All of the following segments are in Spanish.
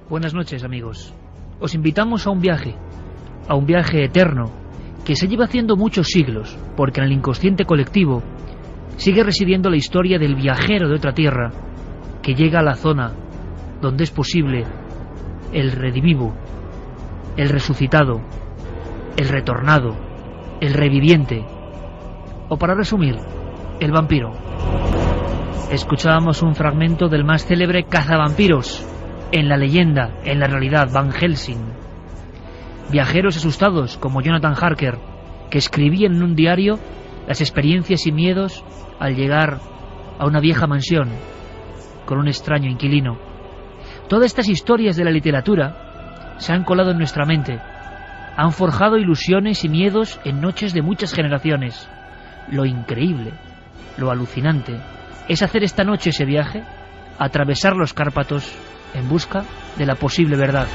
Buenas noches, amigos. Os invitamos a un viaje eterno, que se lleva haciendo muchos siglos, porque en el inconsciente colectivo sigue residiendo la historia del viajero de otra tierra, que llega a la zona donde es posible el redivivo, el resucitado, el retornado, el reviviente, o para resumir, el vampiro. Escuchábamos un fragmento del más célebre cazavampiros, en la leyenda, en la realidad, Van Helsing. Viajeros asustados como Jonathan Harker, que escribían en un diario las experiencias y miedos al llegar a una vieja mansión con un extraño inquilino. Todas estas historias de la literatura se han colado en nuestra mente, han forjado ilusiones y miedos en noches de muchas generaciones. Lo increíble, lo alucinante, es hacer esta noche ese viaje, atravesar los Cárpatos en busca de la posible verdad.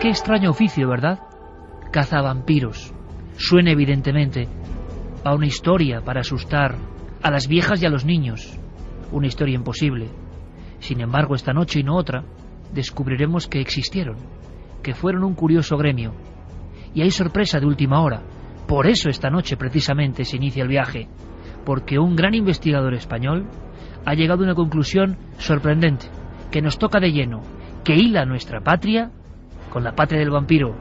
Qué extraño oficio, ¿verdad? Cazavampiros. Suena evidentemente a una historia para asustar a las viejas y a los niños. Una historia imposible. Sin embargo, esta noche y no otra, descubriremos que existieron, que fueron un curioso gremio. Y hay sorpresa de última hora. Por eso esta noche precisamente se inicia el viaje, porque un gran investigador español ha llegado a una conclusión sorprendente, que nos toca de lleno, que hila nuestra patria con la patria del vampiro.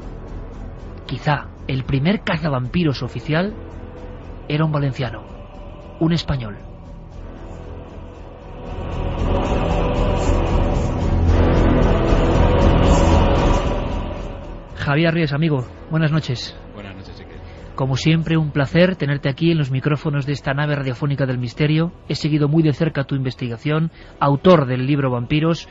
Quizá el primer cazavampiros oficial era un valenciano, un español. Javier Ríos, amigo, buenas noches. Buenas noches, Iker. Como siempre, un placer tenerte aquí en los micrófonos de esta nave radiofónica del misterio. He seguido muy de cerca tu investigación, autor del libro Vampiros,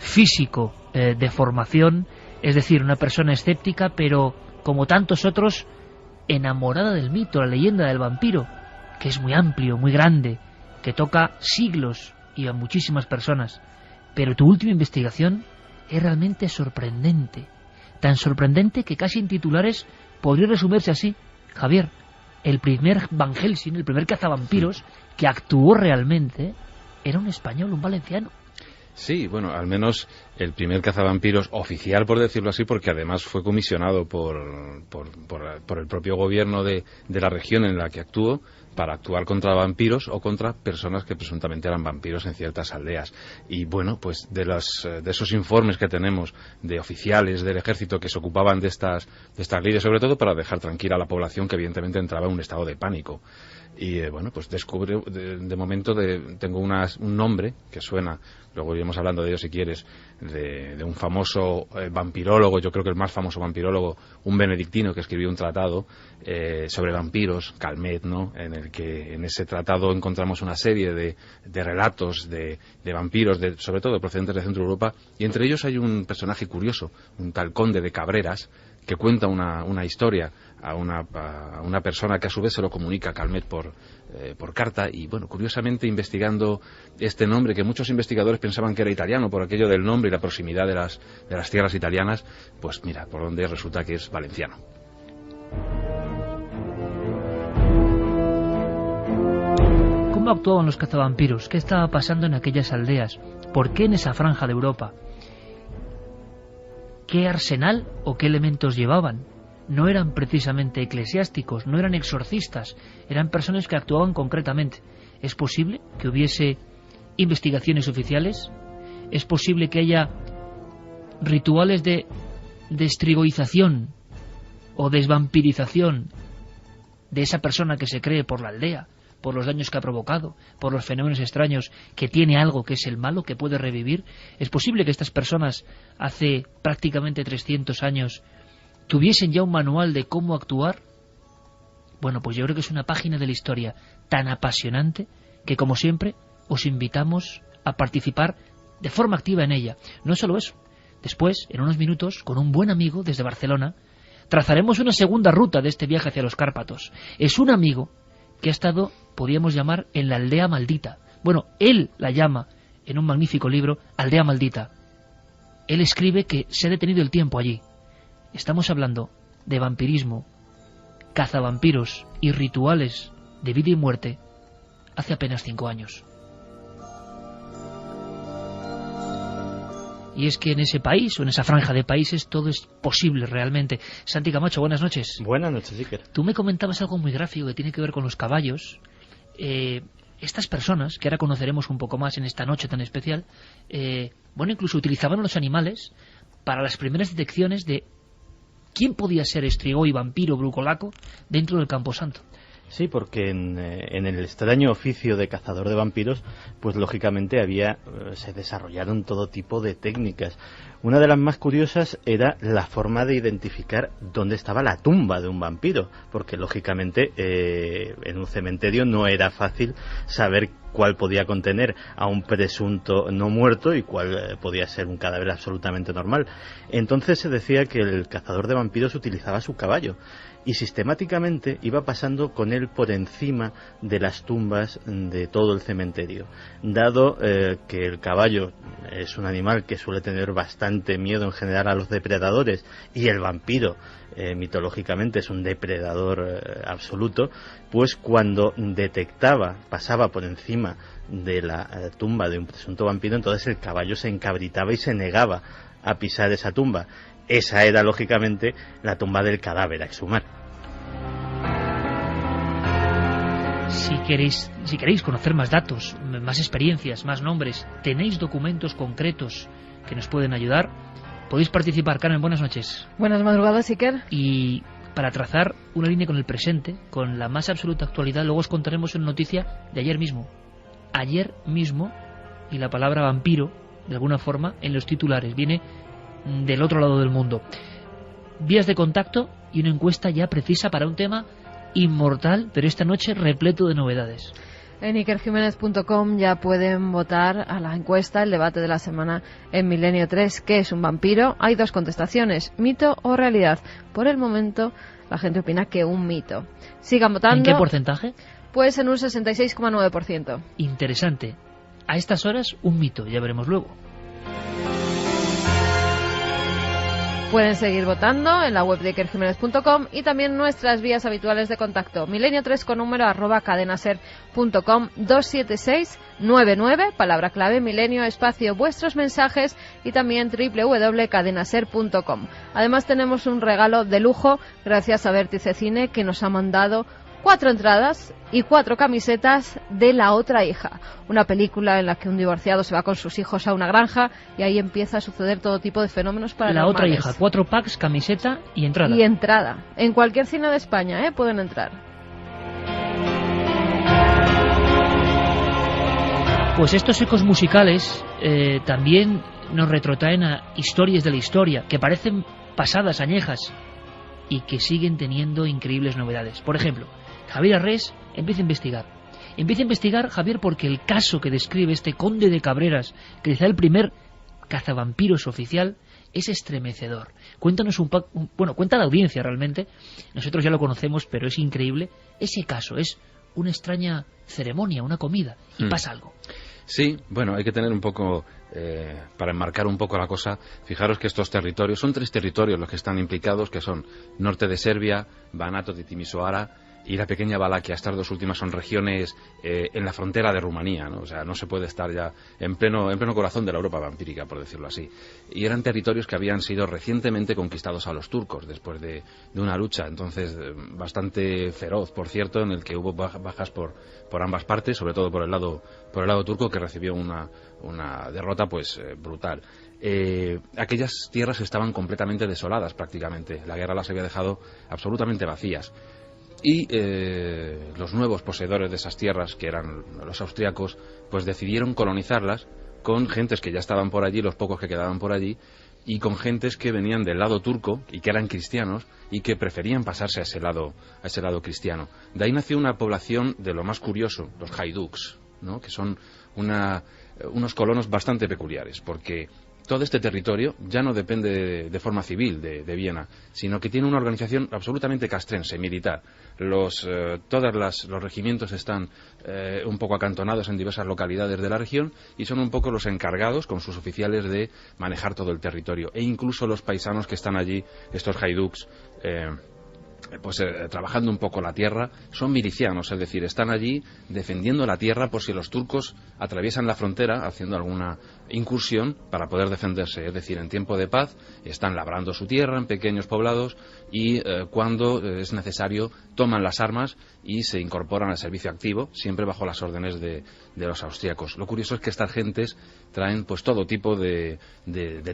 físico de formación, es decir, una persona escéptica, pero como tantos otros, enamorada del mito, la leyenda del vampiro, que es muy amplio, muy grande, que toca siglos y a muchísimas personas. Pero tu última investigación es realmente sorprendente. Tan sorprendente que casi en titulares podría resumirse así: Javier, el primer Van Helsing, el primer cazavampiros que actuó realmente, era un español, un valenciano. Sí, bueno, al menos el primer cazavampiros oficial, por decirlo así, porque además fue comisionado por el propio gobierno de la región en la que actuó para actuar contra vampiros o contra personas que presuntamente eran vampiros en ciertas aldeas. Y bueno, pues de esos informes que tenemos de oficiales del ejército que se ocupaban de estas lides, sobre todo para dejar tranquila a la población que evidentemente entraba en un estado de pánico. Y bueno, pues descubre, de momento tengo un nombre que suena, luego iremos hablando de ello si quieres, de un famoso vampirólogo, yo creo que el más famoso vampirólogo, un benedictino que escribió un tratado sobre vampiros, Calmet, ¿no? En el que en ese tratado encontramos una serie de relatos de vampiros, sobre todo procedentes de Centro Europa, y entre ellos hay un personaje curioso, un tal conde de Cabreras, que cuenta una historia a una persona que a su vez se lo comunica a Calmet por carta. Y bueno, curiosamente, investigando este nombre, que muchos investigadores pensaban que era italiano por aquello del nombre y la proximidad de las tierras italianas, pues mira, por donde resulta que es valenciano. ¿Cómo actuaban los cazavampiros? ¿Qué estaba pasando en aquellas aldeas? ¿Por qué en esa franja de Europa? ¿Qué arsenal o qué elementos llevaban? No eran precisamente eclesiásticos, no eran exorcistas, eran personas que actuaban concretamente. ¿Es posible que hubiese investigaciones oficiales? ¿Es posible que haya rituales de destrigoización o desvampirización de esa persona que se cree por la aldea, por los daños que ha provocado, por los fenómenos extraños, que tiene algo que es el malo, que puede revivir? ¿Es posible que estas personas hace prácticamente 300 años tuviesen ya un manual de cómo actuar? Bueno, pues yo creo que es una página de la historia tan apasionante que, como siempre, os invitamos a participar de forma activa en ella. No solo eso, después, en unos minutos, con un buen amigo desde Barcelona, trazaremos una segunda ruta de este viaje hacia los Cárpatos. Es un amigo que ha estado, podríamos llamar, en la aldea maldita. Bueno, él la llama, en un magnífico libro, Aldea Maldita. Él escribe que se ha detenido el tiempo allí. Estamos hablando de vampirismo cazavampiros y rituales de vida y muerte hace apenas 5 años. Y es que en ese país, o en esa franja de países, todo es posible realmente. Santi Camacho, buenas noches. Buenas noches, Iker. Tú me comentabas algo muy gráfico que tiene que ver con los caballos. Estas personas, que ahora conoceremos un poco más en esta noche tan especial, incluso utilizaban a los animales para las primeras detecciones de quién podía ser estrigoi, vampiro, brucolaco dentro del Camposanto. Sí, porque en el extraño oficio de cazador de vampiros, pues lógicamente se desarrollaron todo tipo de técnicas. Una de las más curiosas era la forma de identificar dónde estaba la tumba de un vampiro, porque lógicamente en un cementerio no era fácil saber cuál podía contener a un presunto no muerto y cuál podía ser un cadáver absolutamente normal. Entonces se decía que el cazador de vampiros utilizaba su caballo y sistemáticamente iba pasando con él por encima de las tumbas de todo el cementerio. Dado que el caballo es un animal que suele tener bastante miedo en general a los depredadores y el vampiro mitológicamente es un depredador absoluto, pues cuando pasaba por encima de la tumba de un presunto vampiro, entonces el caballo se encabritaba y se negaba a pisar esa tumba. Esa era lógicamente la tumba del cadáver a exhumar. Si queréis conocer más datos, más experiencias, más nombres, tenéis documentos concretos que nos pueden ayudar, podéis participar. Carmen, buenas noches. Buenas madrugadas, Iker. Y para trazar una línea con el presente, con la más absoluta actualidad, luego os contaremos una noticia de ayer mismo. Ayer mismo, y la palabra vampiro, de alguna forma, en los titulares, viene del otro lado del mundo. Vías de contacto y una encuesta ya precisa para un tema inmortal, pero esta noche repleto de novedades. En ikerjimenez.com ya pueden votar a la encuesta, el debate de la semana en Milenio 3. ¿Qué es un vampiro? Hay 2 contestaciones, mito o realidad. Por el momento, la gente opina que un mito. Sigan votando. ¿En qué porcentaje? Pues en un 66,9%. Interesante. A estas horas, un mito, ya veremos luego. Pueden seguir votando en la web de ikerjimenez.com y también nuestras vías habituales de contacto. Milenio3 con número @cadenaser.com 27699, palabra clave milenio, espacio, vuestros mensajes y también www.cadenaser.com. Además tenemos un regalo de lujo gracias a Vértice Cine que nos ha mandado 4 entradas y 4 camisetas de La otra hija, una película en la que un divorciado se va con sus hijos a una granja y ahí empieza a suceder todo tipo de fenómenos paranormales. La otra hija, 4 packs, camiseta y entrada. Y entrada. En cualquier cine de España, pueden entrar. Pues estos ecos musicales también nos retrotraen a historias de la historia que parecen pasadas, añejas y que siguen teniendo increíbles novedades. Por ejemplo, Javier Arrés empieza a investigar. Empieza a investigar, Javier, porque el caso que describe este conde de Cabreras, que quizá el primer cazavampiros oficial, es estremecedor. Cuéntanos cuenta la audiencia realmente. Nosotros ya lo conocemos, pero es increíble. Ese caso es una extraña ceremonia, una comida, y pasa algo. Sí, bueno, hay que tener un poco, para enmarcar un poco la cosa, fijaros que estos territorios, son 3 territorios los que están implicados, que son norte de Serbia, Banato de Timisoara y la pequeña Valaquia. Estas 2 últimas son regiones en la frontera de Rumanía, ¿no? O sea, no se puede estar ya en pleno corazón de la Europa vampírica, por decirlo así. Y eran territorios que habían sido recientemente conquistados a los turcos después de una lucha, entonces bastante feroz, por cierto, en el que hubo bajas por ambas partes, sobre todo por el lado turco, que recibió una derrota pues brutal. Aquellas tierras estaban completamente desoladas prácticamente. La guerra las había dejado absolutamente vacías. Y los nuevos poseedores de esas tierras, que eran los austriacos, pues decidieron colonizarlas con gentes que ya estaban por allí, los pocos que quedaban por allí, y con gentes que venían del lado turco y que eran cristianos y que preferían pasarse a ese lado cristiano. De ahí nació una población de lo más curioso, los haiduks, ¿no? Que son unos colonos bastante peculiares, porque todo este territorio ya no depende de forma civil de Viena, sino que tiene una organización absolutamente castrense, militar. Los regimientos están un poco acantonados en diversas localidades de la región y son un poco los encargados, con sus oficiales, de manejar todo el territorio. E incluso los paisanos que están allí, estos haiduks, trabajando un poco la tierra, son milicianos, es decir, están allí defendiendo la tierra por si los turcos atraviesan la frontera haciendo alguna incursión para poder defenderse, es decir, en tiempo de paz están labrando su tierra en pequeños poblados y cuando es necesario toman las armas y se incorporan al servicio activo, siempre bajo las órdenes de los austríacos. Lo curioso es que estas gentes traen pues todo tipo de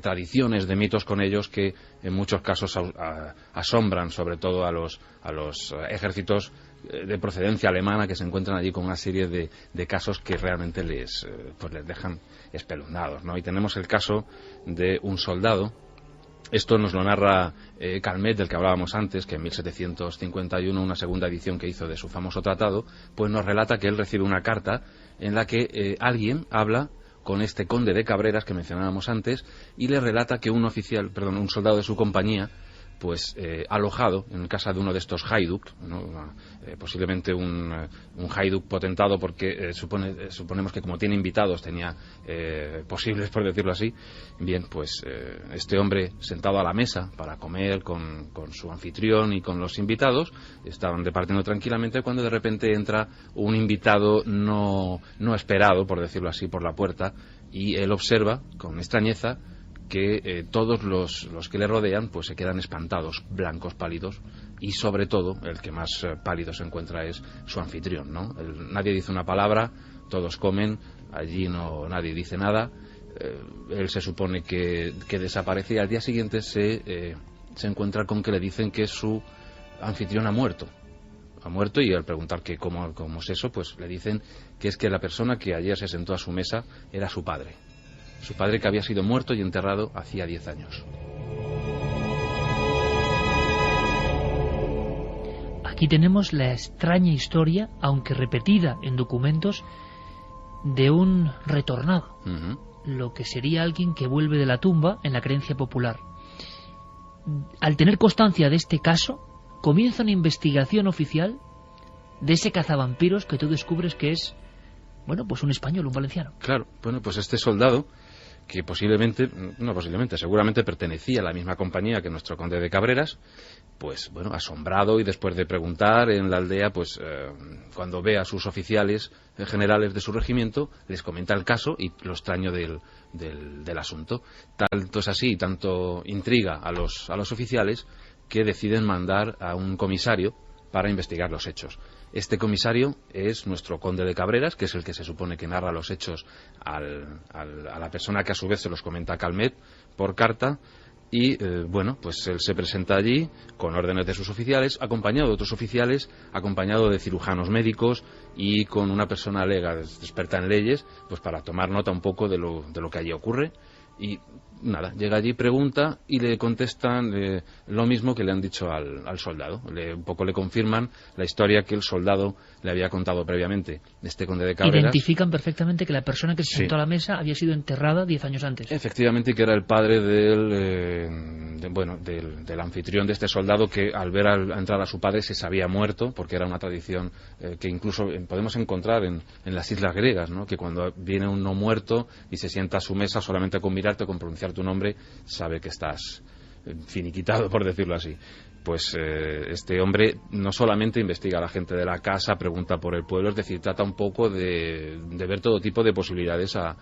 tradiciones, de mitos con ellos que en muchos casos asombran sobre todo a los ejércitos de procedencia alemana que se encuentran allí con una serie de casos que realmente les dejan espeluznados, ¿no? Y tenemos el caso de un soldado. Esto nos lo narra Calmet, del que hablábamos antes, que en 1751, una segunda edición que hizo de su famoso tratado, pues nos relata que él recibe una carta en la que alguien habla con este conde de Cabreras que mencionábamos antes y le relata que un soldado de su compañía, pues alojado en casa de uno de estos haiduk, ¿no? Posiblemente un haiduk potentado porque suponemos que como tiene invitados tenía posibles, por decirlo así. Bien, pues este hombre sentado a la mesa para comer con su anfitrión y con los invitados, estaban departiendo tranquilamente cuando de repente entra un invitado no esperado, por decirlo así, por la puerta, y él observa con extrañeza que todos los que le rodean pues se quedan espantados, blancos, pálidos, y sobre todo el que más pálido se encuentra es su anfitrión, ¿no? Nadie dice una palabra, todos comen, allí nadie dice nada, él se supone que desaparece y al día siguiente se encuentra con que le dicen que su anfitrión ha muerto y al preguntar que cómo es eso, pues le dicen que es que la persona que ayer se sentó a su mesa era su padre que había sido muerto y enterrado hacía 10 años. Aquí tenemos la extraña historia, aunque repetida en documentos, de un retornado, lo que sería alguien que vuelve de la tumba en la creencia popular. Al tener constancia de este caso, comienza una investigación oficial de ese cazavampiros que tú descubres que es, bueno, pues un español, un valenciano. Claro, bueno, pues este soldado, que seguramente pertenecía a la misma compañía que nuestro conde de Cabreras, pues bueno, asombrado y después de preguntar en la aldea, pues cuando ve a sus oficiales generales de su regimiento, les comenta el caso y lo extraño del asunto. Tanto es así, tanto intriga a los oficiales que deciden mandar a un comisario para investigar los hechos. Este comisario es nuestro conde de Cabreras, que es el que se supone que narra los hechos a la persona que a su vez se los comenta a Calmet por carta. Y bueno, pues él se presenta allí con órdenes de sus oficiales, acompañado de otros oficiales, acompañado de cirujanos médicos y con una persona lega experta en leyes, pues para tomar nota un poco de lo que allí ocurre. Y nada, llega allí, pregunta y le contestan lo mismo que le han dicho al soldado. Un poco le confirman la historia que el soldado le había contado previamente. Este conde de Cabreras. Identifican perfectamente que la persona que se sentó a la mesa había sido enterrada 10 años antes. Efectivamente, que era el padre del anfitrión de este soldado, que al ver entrar a su padre se sabía muerto, porque era una tradición que incluso podemos encontrar en las islas griegas, ¿no? Que cuando viene un no muerto y se sienta a su mesa, solamente con mirarte, con pronunciar tu nombre, sabe que estás finiquitado, por decirlo así. Pues este hombre no solamente investiga a la gente de la casa, pregunta por el pueblo, es decir, trata un poco de ver todo tipo de posibilidades a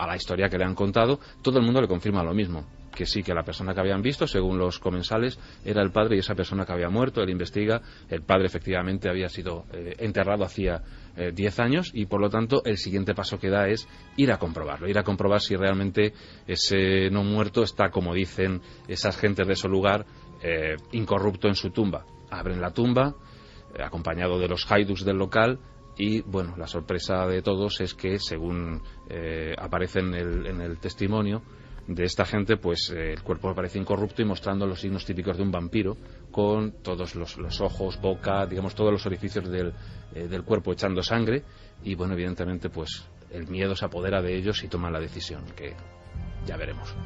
la historia que le han contado. Todo el mundo le confirma lo mismo, que sí, que la persona que habían visto, según los comensales, era el padre y esa persona que había muerto. Él investiga, el padre efectivamente había sido enterrado hacía 10 años y por lo tanto el siguiente paso que da es ir a comprobarlo, ir a comprobar si realmente ese no muerto está, como dicen esas gentes de ese lugar, incorrupto en su tumba. Abren la tumba, acompañado de los haiduks del local, y bueno, la sorpresa de todos es que, según aparece en el testimonio de esta gente, pues el cuerpo parece incorrupto y mostrando los signos típicos de un vampiro, con todos los ojos, boca, digamos, todos los orificios del cuerpo echando sangre. Y bueno, evidentemente, pues el miedo se apodera de ellos y toman la decisión, que ya veremos.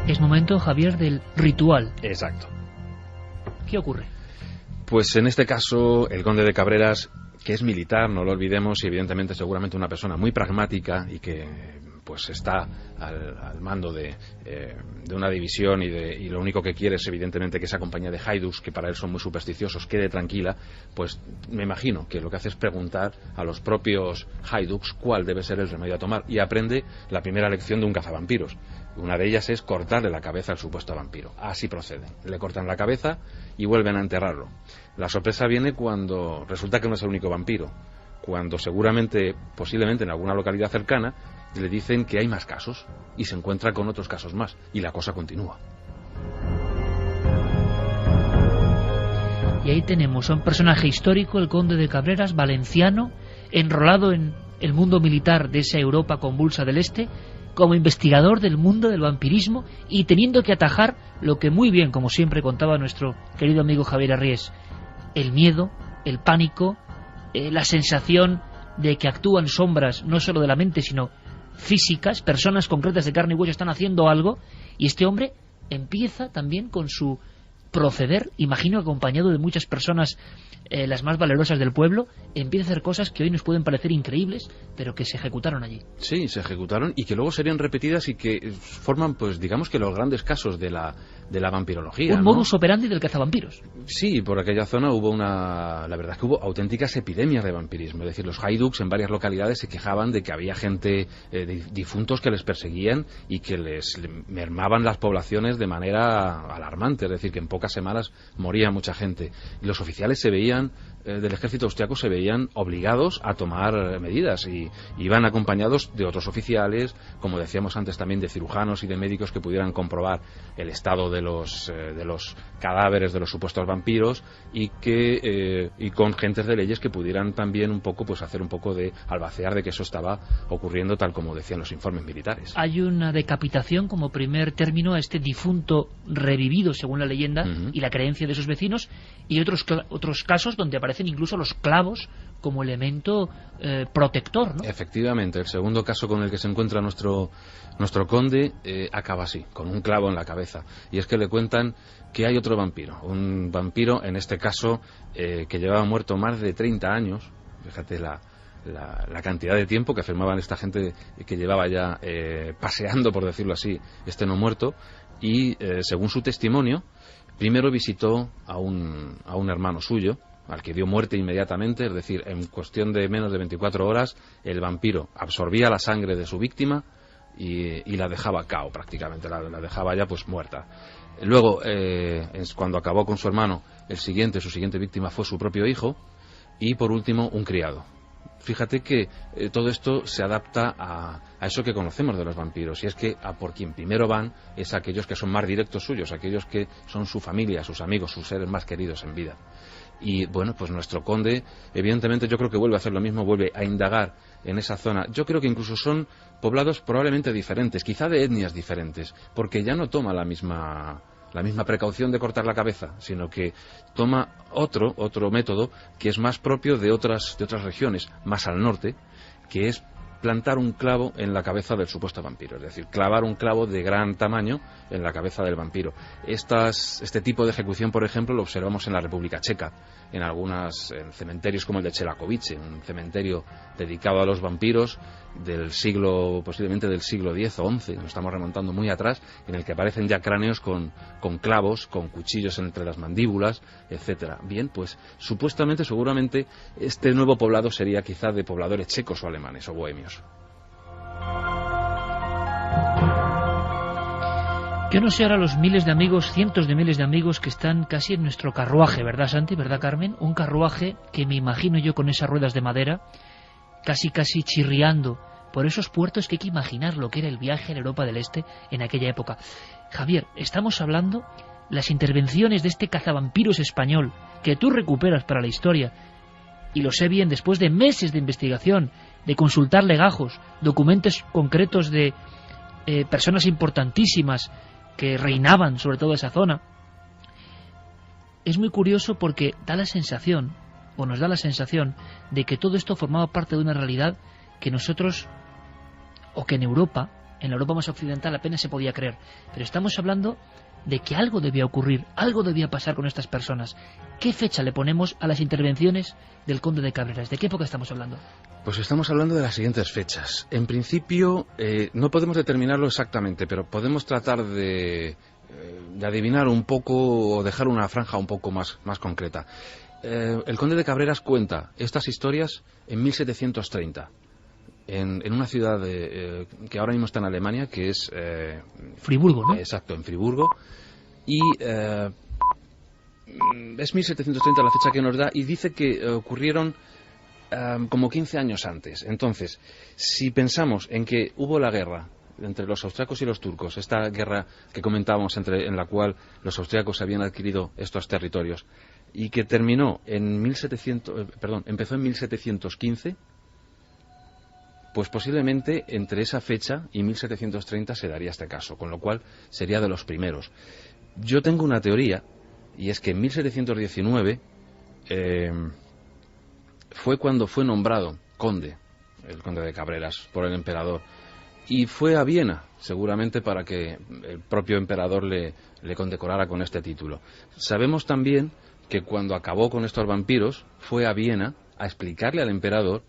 Es momento, Javier, del ritual. Exacto. ¿Qué ocurre? Pues en este caso, el conde de Cabreras es militar, no lo olvidemos, y evidentemente seguramente una persona muy pragmática y que pues está al mando de una división y lo único que quiere es evidentemente que esa compañía de haiduks, que para él son muy supersticiosos, quede tranquila. Pues me imagino que lo que hace es preguntar a los propios haiduks cuál debe ser el remedio a tomar, y aprende la primera lección de un cazavampiros. Una de ellas es cortarle la cabeza al supuesto vampiro. Así proceden. Le cortan la cabeza y vuelven a enterrarlo. La sorpresa viene cuando resulta que no es el único vampiro. Cuando seguramente, posiblemente en alguna localidad cercana, le dicen que hay más casos y se encuentra con otros casos más. Y la cosa continúa. Y ahí tenemos a un personaje histórico, el conde de Cabreras, valenciano, enrolado en el mundo militar de esa Europa convulsa del Este, como investigador del mundo del vampirismo y teniendo que atajar lo que muy bien, como siempre contaba nuestro querido amigo Javier Arries, el miedo, el pánico, la sensación de que actúan sombras no solo de la mente sino físicas, personas concretas de carne y hueso están haciendo algo, y este hombre empieza también con su proceder, imagino acompañado de muchas personas, las más valerosas del pueblo, empieza a hacer cosas que hoy nos pueden parecer increíbles, pero que se ejecutaron allí. Sí, se ejecutaron y que luego serían repetidas y que forman, pues digamos que los grandes casos de la vampirología. Un ¿no? modus operandi del cazavampiros. Sí, por aquella zona la verdad es que hubo auténticas epidemias de vampirismo. Es decir, los haiduks en varias localidades se quejaban de que había gente, difuntos que les perseguían y que les mermaban las poblaciones de manera alarmante. Es decir, que en pocas semanas moría mucha gente. Y los oficiales del ejército austriaco se veían obligados a tomar medidas y iban acompañados de otros oficiales, como decíamos antes también de cirujanos y de médicos que pudieran comprobar el estado de los cadáveres de los supuestos vampiros y con gentes de leyes que pudieran también un poco pues hacer un poco de albacear de que eso estaba ocurriendo tal como decían los informes militares. Hay una decapitación como primer término a este difunto revivido según la leyenda y la creencia de sus vecinos, y otros casos donde aparecen incluso los clavos como elemento protector, ¿no? Efectivamente, el segundo caso con el que se encuentra nuestro conde acaba así, con un clavo en la cabeza, y es que le cuentan que hay otro vampiro, un vampiro en este caso que llevaba muerto más de 30 años, fíjate la cantidad de tiempo que afirmaban esta gente que llevaba ya paseando, por decirlo así, este no muerto, y según su testimonio, primero visitó a un hermano suyo, al que dio muerte inmediatamente, es decir, en cuestión de menos de 24 horas, el vampiro absorbía la sangre de su víctima y la dejaba cao prácticamente, la dejaba ya pues muerta. Luego, cuando acabó con su hermano, su siguiente víctima fue su propio hijo, y por último, un criado. Fíjate que todo esto se adapta a eso que conocemos de los vampiros, y es que a por quien primero van es aquellos que son más directos suyos, aquellos que son su familia, sus amigos, sus seres más queridos en vida. Y bueno, pues nuestro conde, evidentemente yo creo que vuelve a hacer lo mismo, vuelve a indagar en esa zona. Yo creo que incluso son poblados probablemente diferentes, quizá de etnias diferentes, porque ya no toma la misma precaución de cortar la cabeza, sino que toma otro método que es más propio de otras regiones, más al norte, que es plantar un clavo en la cabeza del supuesto vampiro, es decir, clavar un clavo de gran tamaño en la cabeza del vampiro. Este tipo de ejecución, por ejemplo, lo observamos en la República Checa, en cementerios como el de Čelakovice, un cementerio dedicado a los vampiros posiblemente del siglo X o XI, nos estamos remontando muy atrás, en el que aparecen ya cráneos con clavos, con cuchillos entre las mandíbulas, etcétera. Bien, pues seguramente este nuevo poblado sería quizá de pobladores checos o alemanes o bohemios. Yo no sé ahora los miles de amigos, cientos de miles de amigos que están casi en nuestro carruaje, ¿verdad, Santi? ¿Verdad, Carmen? Un carruaje que me imagino yo con esas ruedas de madera, casi chirriando por esos puertos, que hay que imaginar lo que era el viaje en Europa del Este en aquella época. Javier, estamos hablando las intervenciones de este cazavampiros español que tú recuperas para la historia, y lo sé bien después de meses de investigación, de consultar legajos, documentos concretos de personas importantísimas que reinaban sobre toda esa zona. Es muy curioso porque nos da la sensación de que todo esto formaba parte de una realidad que nosotros, o que en la Europa más occidental apenas se podía creer. Pero estamos hablando de que algo debía ocurrir, algo debía pasar con estas personas. ¿Qué fecha le ponemos a las intervenciones del conde de Cabreras? ¿De qué época estamos hablando? Pues estamos hablando de las siguientes fechas. En principio, no podemos determinarlo exactamente, pero podemos tratar de adivinar un poco o dejar una franja un poco más concreta. El conde de Cabreras cuenta estas historias en 1730, en una ciudad que ahora mismo está en Alemania, que es... Friburgo, ¿no? Exacto, en Friburgo. Y es 1730 la fecha que nos da, y dice que ocurrieron como 15 años antes. Entonces, si pensamos en que hubo la guerra entre los austriacos y los turcos, esta guerra que comentábamos en la cual los austriacos habían adquirido estos territorios, y que terminó en empezó en 1715, pues posiblemente entre esa fecha y 1730 se daría este caso, con lo cual sería de los primeros. Yo tengo una teoría, y es que en 1719 fue cuando fue nombrado conde, el conde de Cabreras, por el emperador, y fue a Viena, seguramente para que el propio emperador le condecorara con este título. Sabemos también que cuando acabó con estos vampiros, fue a Viena a explicarle al emperador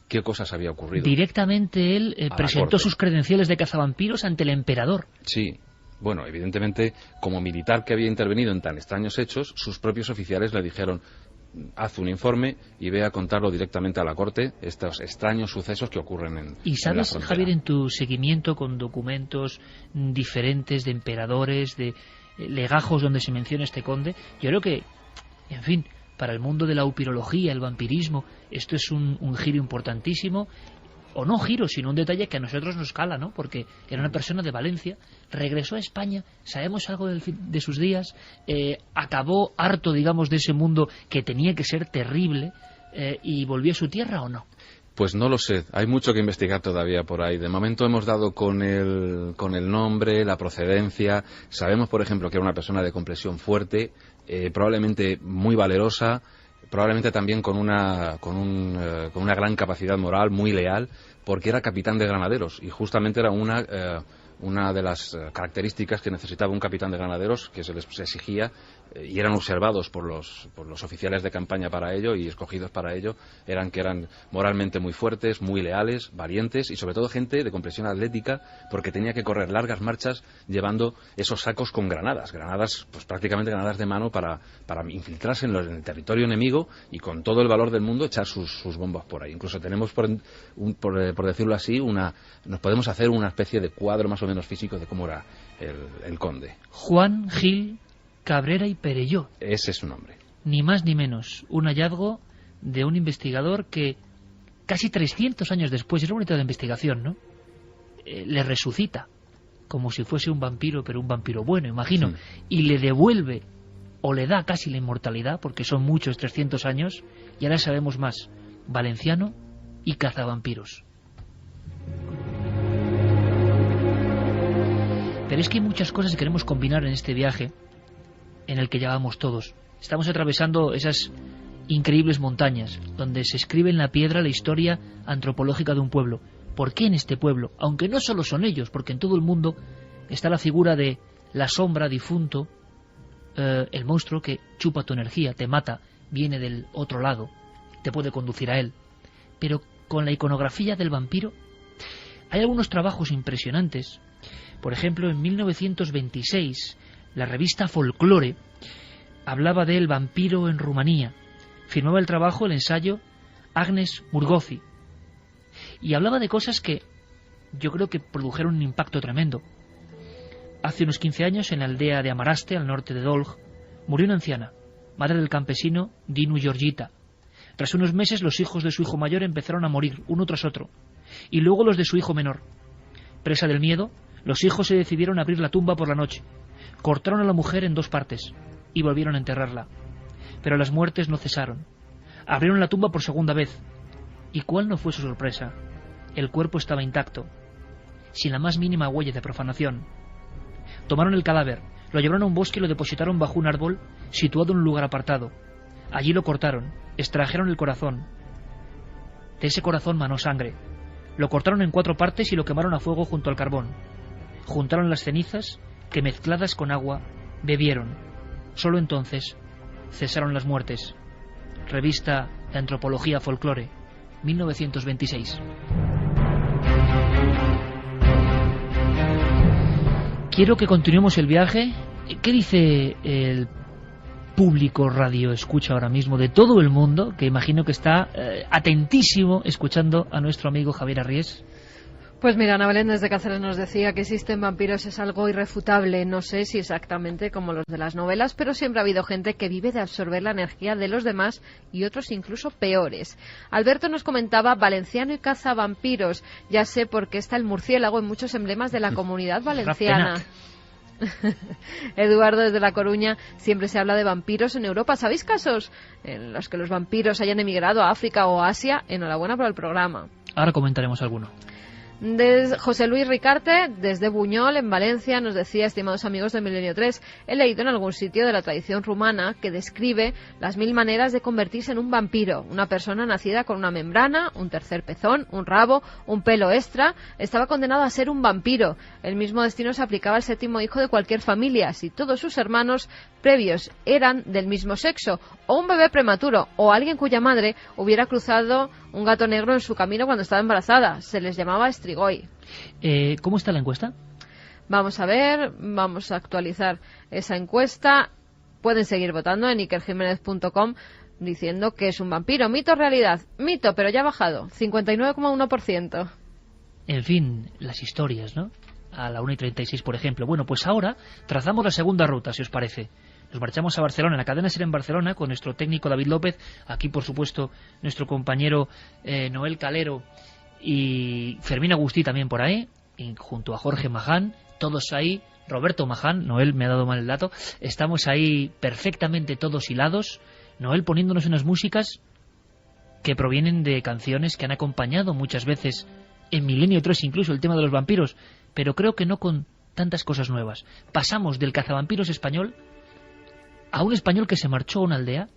qué cosas había ocurrido. Directamente él presentó sus credenciales de cazavampiros ante el emperador. Sí. Bueno, evidentemente, como militar que había intervenido en tan extraños hechos, sus propios oficiales le dijeron: haz un informe y ve a contarlo directamente a la corte, estos extraños sucesos que ocurren en ¿Y sabes, en la frontera? Javier, en tu seguimiento con documentos diferentes de emperadores, de legajos donde se menciona este conde, yo creo que, en fin, para el mundo de la upirología, el vampirismo, esto es un giro importantísimo, o no giro, sino un detalle que a nosotros nos cala, ¿no? Porque era una persona de Valencia, regresó a España, sabemos algo de sus días, acabó harto, digamos, de ese mundo que tenía que ser terrible, y volvió a su tierra, ¿o no? Pues no lo sé, hay mucho que investigar todavía por ahí. De momento hemos dado con el nombre, la procedencia. Sabemos, por ejemplo, que era una persona de complexión fuerte, probablemente muy valerosa, probablemente también con una gran capacidad moral, muy leal, porque era capitán de granaderos, y justamente era una de las características que necesitaba un capitán de granaderos, que se les exigía, y eran observados por los oficiales de campaña para ello y escogidos para ello, eran moralmente muy fuertes, muy leales, valientes, y sobre todo gente de complexión atlética, porque tenía que correr largas marchas llevando esos sacos con granadas, pues prácticamente granadas de mano para infiltrarse en el territorio enemigo y con todo el valor del mundo echar sus bombas por ahí. Incluso tenemos, por decirlo así, nos podemos hacer una especie de cuadro más o menos físico de cómo era el conde. Juan Gil Cabrera y Perelló. Ese es su nombre. Ni más ni menos. Un hallazgo de un investigador que casi 300 años después, es una unidad de investigación, ¿no? Le resucita como si fuese un vampiro, pero un vampiro bueno, imagino, y le devuelve o le da casi la inmortalidad, porque son muchos 300 años, y ahora sabemos más. Valenciano y cazavampiros. Pero es que hay muchas cosas que queremos combinar en este viaje en el que ya vamos todos. Estamos atravesando esas increíbles montañas donde se escribe en la piedra la historia antropológica de un pueblo. ¿Por qué en este pueblo? Aunque no solo son ellos, porque en todo el mundo está la figura de la sombra, difunto, el monstruo que chupa tu energía, te mata, viene del otro lado, te puede conducir a él. Pero con la iconografía del vampiro hay algunos trabajos impresionantes. Por ejemplo, en 1926, la revista Folklore hablaba del vampiro en Rumanía. Firmaba el trabajo, el ensayo, Agnes Murgozi. Y hablaba de cosas que yo creo que produjeron un impacto tremendo. Hace unos 15 años, en la aldea de Amaraste, al norte de Dolj, murió una anciana, madre del campesino Dinu Georgita. Tras unos meses, los hijos de su hijo mayor empezaron a morir, uno tras otro, y luego los de su hijo menor. Presa del miedo, los hijos se decidieron a abrir la tumba por la noche. Cortaron a la mujer en 2 partes y volvieron a enterrarla. Pero las muertes no cesaron. Abrieron la tumba por segunda vez. ¿Y cuál no fue su sorpresa? El cuerpo estaba intacto, sin la más mínima huella de profanación. Tomaron el cadáver, lo llevaron a un bosque y lo depositaron bajo un árbol situado en un lugar apartado. Allí lo cortaron, extrajeron el corazón. De ese corazón manó sangre. Lo cortaron en 4 partes y lo quemaron a fuego junto al carbón. Juntaron las cenizas que, mezcladas con agua, bebieron. Solo entonces cesaron las muertes. Revista de Antropología Folclore, 1926. Quiero que continuemos el viaje. ¿Qué dice el público radio escucha ahora mismo de todo el mundo, que imagino que está atentísimo escuchando a nuestro amigo Javier Arries? Pues mira, Ana Belén desde Cáceres nos decía que existen vampiros es algo irrefutable. No sé si exactamente como los de las novelas, pero siempre ha habido gente que vive de absorber la energía de los demás y otros incluso peores. Alberto nos comentaba valenciano y caza vampiros. Ya sé por qué está el murciélago en muchos emblemas de la comunidad valenciana. Eduardo desde La Coruña, siempre se habla de vampiros en Europa. ¿Sabéis casos en los que los vampiros hayan emigrado a África o Asia? Enhorabuena por el programa. Ahora comentaremos alguno. José Luis Ricarte, desde Buñol, en Valencia, nos decía, estimados amigos de Milenio 3, he leído en algún sitio de la tradición rumana que describe las 1000 maneras de convertirse en un vampiro. Una persona nacida con una membrana, un tercer pezón, un rabo, un pelo extra, estaba condenado a ser un vampiro. El mismo destino se aplicaba al 7º hijo de cualquier familia, si todos sus hermanos previos eran del mismo sexo, o un bebé prematuro, o alguien cuya madre hubiera cruzado un gato negro en su camino cuando estaba embarazada. Se les llamaba Strigoi. ¿Cómo está la encuesta? Vamos a ver, vamos a actualizar esa encuesta. Pueden seguir votando en ikerjimenez.com diciendo que es un vampiro. Mito o realidad. Mito, pero ya ha bajado. 59,1%. En fin, las historias, ¿no? A la 1:36, por ejemplo. Bueno, pues ahora trazamos la segunda ruta, si os parece. Nos marchamos a Barcelona, en la cadena SER en Barcelona, con nuestro técnico David López, aquí por supuesto nuestro compañero Noel Calero y Fermín Agustí también por ahí, y junto a Jorge Maján, todos ahí, Roberto Maján, Noel me ha dado mal el dato, estamos ahí perfectamente todos hilados, Noel poniéndonos unas músicas que provienen de canciones que han acompañado muchas veces en Milenio 3 incluso el tema de los vampiros, pero creo que no con tantas cosas nuevas. Pasamos del cazavampiros español a un español que se marchó a una aldea,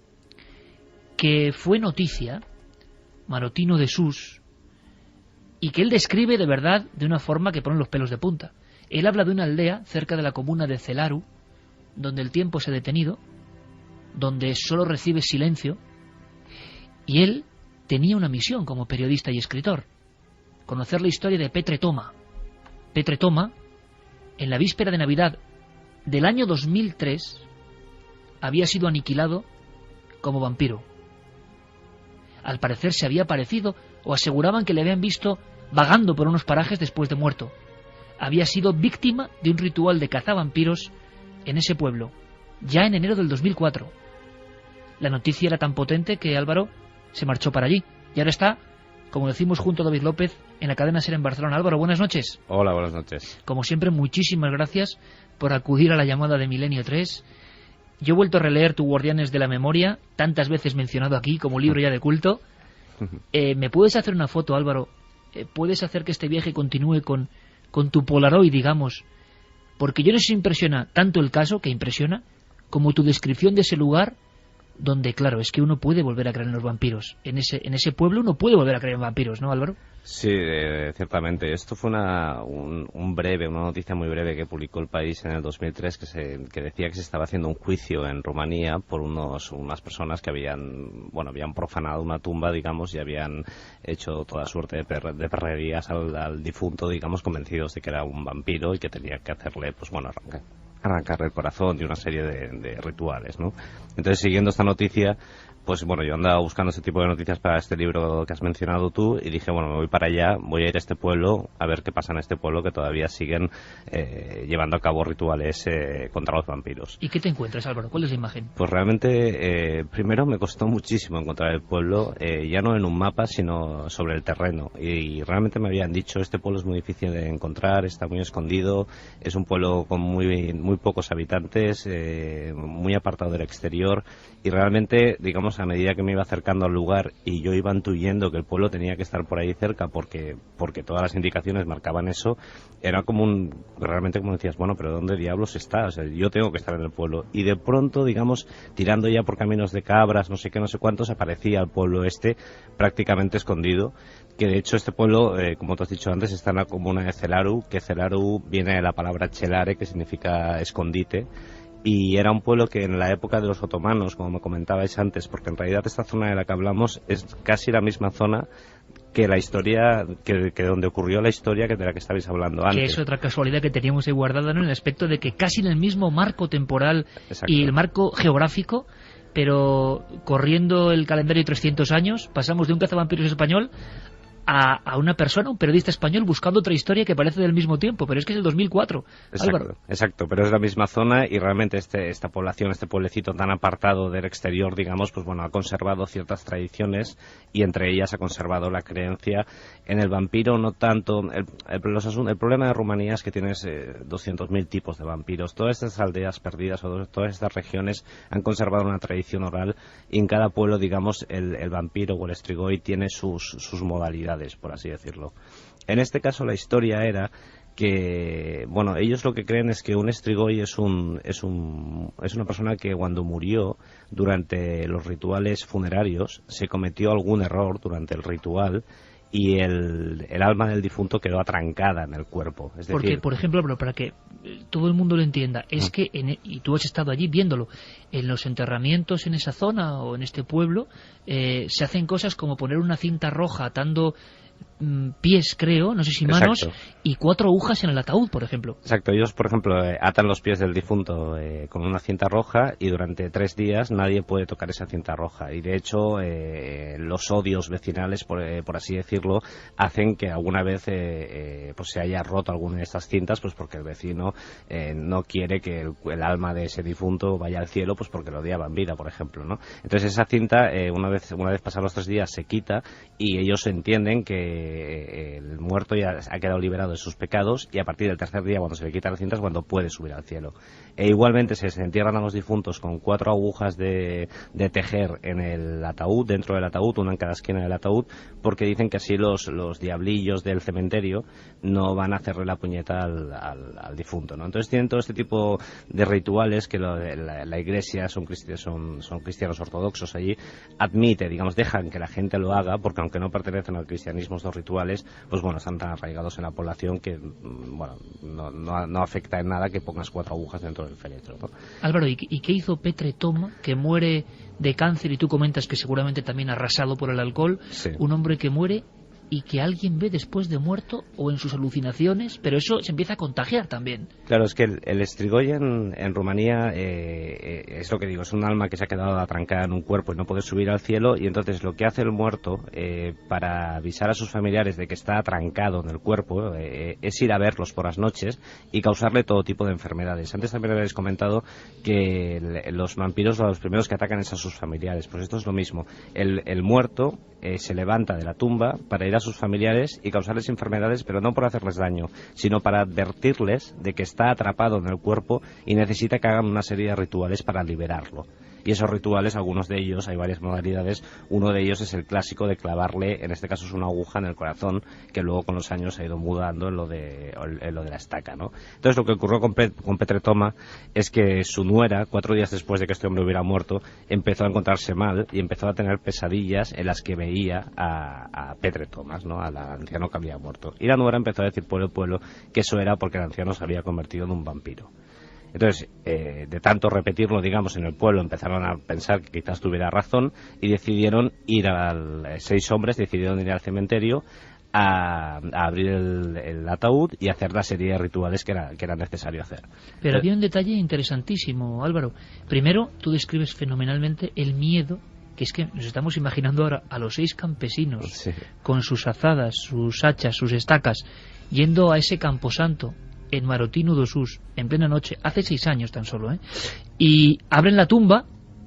que fue noticia, Marotino de Sus, y que él describe de verdad de una forma que pone los pelos de punta. Él habla de una aldea cerca de la comuna de Celaru, donde el tiempo se ha detenido, donde solo recibe silencio, y él tenía una misión como periodista y escritor, conocer la historia de Petre Toma. Petre Toma, en la víspera de Navidad del año 2003, había sido aniquilado como vampiro. Al parecer se había aparecido, o aseguraban que le habían visto vagando por unos parajes después de muerto. Había sido víctima de un ritual de cazavampiros en ese pueblo, ya en enero del 2004. La noticia era tan potente que Álvaro se marchó para allí, y ahora está, como decimos junto a David López, en la cadena SER en Barcelona. Álvaro, buenas noches. Hola, buenas noches. Como siempre, muchísimas gracias por acudir a la llamada de Milenio 3. Yo he vuelto a releer tu Guardianes de la Memoria, tantas veces mencionado aquí como libro ya de culto. ¿Me puedes hacer una foto, Álvaro? ¿Puedes hacer que este viaje continúe con tu Polaroid, digamos? Porque yo no sé si impresiona tanto el caso, que impresiona, como tu descripción de ese lugar, donde, claro, es que uno puede volver a creer en los vampiros. En ese pueblo uno puede volver a creer en vampiros, ¿no, Álvaro? Sí, ciertamente. Esto fue una noticia muy breve que publicó El País en el 2003 que decía que se estaba haciendo un juicio en Rumanía por unas personas que habían profanado una tumba, digamos, y habían hecho toda suerte de perrerías al difunto, digamos, convencidos de que era un vampiro y que tenía que hacerle, pues bueno, arrancarle el corazón y una serie de rituales, ¿no? Entonces, siguiendo esta noticia, pues bueno, yo andaba buscando ese tipo de noticias para este libro que has mencionado tú y dije, bueno, me voy para allá, voy a ir a este pueblo, a ver qué pasa en este pueblo, que todavía siguen llevando a cabo rituales contra los vampiros. ¿Y qué te encuentras, Álvaro? ¿Cuál es la imagen? Pues realmente, primero me costó muchísimo encontrar el pueblo, ya no en un mapa, sino sobre el terreno. Y realmente me habían dicho, este pueblo es muy difícil de encontrar, está muy escondido, es un pueblo con muy pocos habitantes, muy apartado del exterior, y realmente, digamos, a medida que me iba acercando al lugar y yo iba intuyendo que el pueblo tenía que estar por ahí cerca porque todas las indicaciones marcaban eso, era realmente como decías, bueno, pero ¿dónde diablos está? O sea, yo tengo que estar en el pueblo. Y de pronto, digamos, tirando ya por caminos de cabras, no sé qué, no sé cuántos, aparecía el pueblo prácticamente escondido, que de hecho este pueblo, como tú has dicho antes, está en la comuna de Celaru, que Celaru viene de la palabra chelare, que significa escondite, y era un pueblo que en la época de los otomanos, como me comentabais antes, porque en realidad esta zona de la que hablamos es casi la misma zona que la historia, que donde ocurrió la historia que de la que estabais hablando antes. Que es otra casualidad que teníamos ahí guardada, ¿no? En el aspecto de que casi en el mismo marco temporal Exacto. y el marco geográfico, pero corriendo el calendario de 300 años, pasamos de un cazavampiros español a una persona, un periodista español, buscando otra historia que parece del mismo tiempo, pero es que es el 2004. Álvaro. Exacto, pero es la misma zona y realmente esta población, este pueblecito tan apartado del exterior, digamos, pues bueno, ha conservado ciertas tradiciones y entre ellas ha conservado la creencia en el vampiro, no tanto. El problema de Rumanía es que tienes 200.000 tipos de vampiros. Todas estas aldeas perdidas o todas estas regiones han conservado una tradición oral y en cada pueblo, digamos, el vampiro o el strigoi tiene sus modalidades, por así decirlo. En este caso la historia era que, bueno, ellos lo que creen es que un strigoi es una persona que cuando murió durante los rituales funerarios se cometió algún error durante el ritual y el alma del difunto quedó atrancada en el cuerpo. Es porque, decir, por ejemplo, para que todo el mundo lo entienda, es que, y tú has estado allí viéndolo, en los enterramientos en esa zona o en este pueblo, se hacen cosas como poner una cinta roja atando pies, creo, no sé si manos, exacto, y 4 agujas en el ataúd, por ejemplo. Exacto, ellos, por ejemplo, atan los pies del difunto con una cinta roja y durante 3 días nadie puede tocar esa cinta roja. Y de hecho, los odios vecinales, por así decirlo, hacen que alguna vez pues se haya roto alguna de estas cintas, pues porque el vecino no quiere que el alma de ese difunto vaya al cielo, pues porque lo odiaba en vida, por ejemplo, ¿no? Entonces esa cinta, una vez pasados los 3 días, se quita y ellos entienden que el muerto ya ha quedado liberado de sus pecados y a partir del 3er día, cuando se le quita la cinta, es cuando puede subir al cielo. E igualmente se entierran a los difuntos con 4 agujas de tejer en el ataúd, dentro del ataúd, una en cada esquina del ataúd, porque dicen que así los diablillos del cementerio no van a hacerle la puñeta al difunto, ¿no? Entonces tienen todo este tipo de rituales que la iglesia, son cristianos ortodoxos allí, admite, digamos, dejan que la gente lo haga, porque aunque no pertenecen al cristianismo estos rituales, pues bueno, están tan arraigados en la población que, bueno, no afecta en nada que pongas 4 agujas dentro del féretro, ¿no? Álvaro, ¿y qué hizo Petre Toma, que muere de cáncer y tú comentas que seguramente también arrasado por el alcohol? Sí. Un hombre que muere y que alguien ve después de muerto o en sus alucinaciones, pero eso se empieza a contagiar también. Claro, es que el strigoi en Rumanía es lo que digo, es un alma que se ha quedado atrancada en un cuerpo y no puede subir al cielo, y entonces lo que hace el muerto para avisar a sus familiares de que está atrancado en el cuerpo es ir a verlos por las noches y causarle todo tipo de enfermedades. Antes también habéis comentado que los vampiros los primeros que atacan es a sus familiares, pues esto es lo mismo. El muerto se levanta de la tumba para ir a sus familiares y causarles enfermedades, pero no por hacerles daño, sino para advertirles de que está atrapado en el cuerpo y necesita que hagan una serie de rituales para liberarlo. Y esos rituales, algunos de ellos, hay varias modalidades, uno de ellos es el clásico de clavarle, en este caso es una aguja en el corazón, que luego con los años se ha ido mudando en lo de la estaca, ¿no? Entonces lo que ocurrió con Petre Toma es que su nuera, 4 días después de que este hombre hubiera muerto, empezó a encontrarse mal y empezó a tener pesadillas en las que veía a Petre Toma, ¿no? Al anciano que había muerto. Y la nuera empezó a decir por el pueblo que eso era porque el anciano se había convertido en un vampiro. Entonces, de tanto repetirlo, digamos, en el pueblo, empezaron a pensar que quizás tuviera razón y decidieron ir 6 hombres decidieron ir al cementerio a abrir el ataúd y hacer la serie de rituales que era necesario hacer. Pero había un detalle interesantísimo, Álvaro. Primero, tú describes fenomenalmente el miedo, que es que nos estamos imaginando ahora a los 6 campesinos, sí, con sus azadas, sus hachas, sus estacas, yendo a ese camposanto en Marotinu do Sus, en plena noche, hace 6 años tan solo, y abren la tumba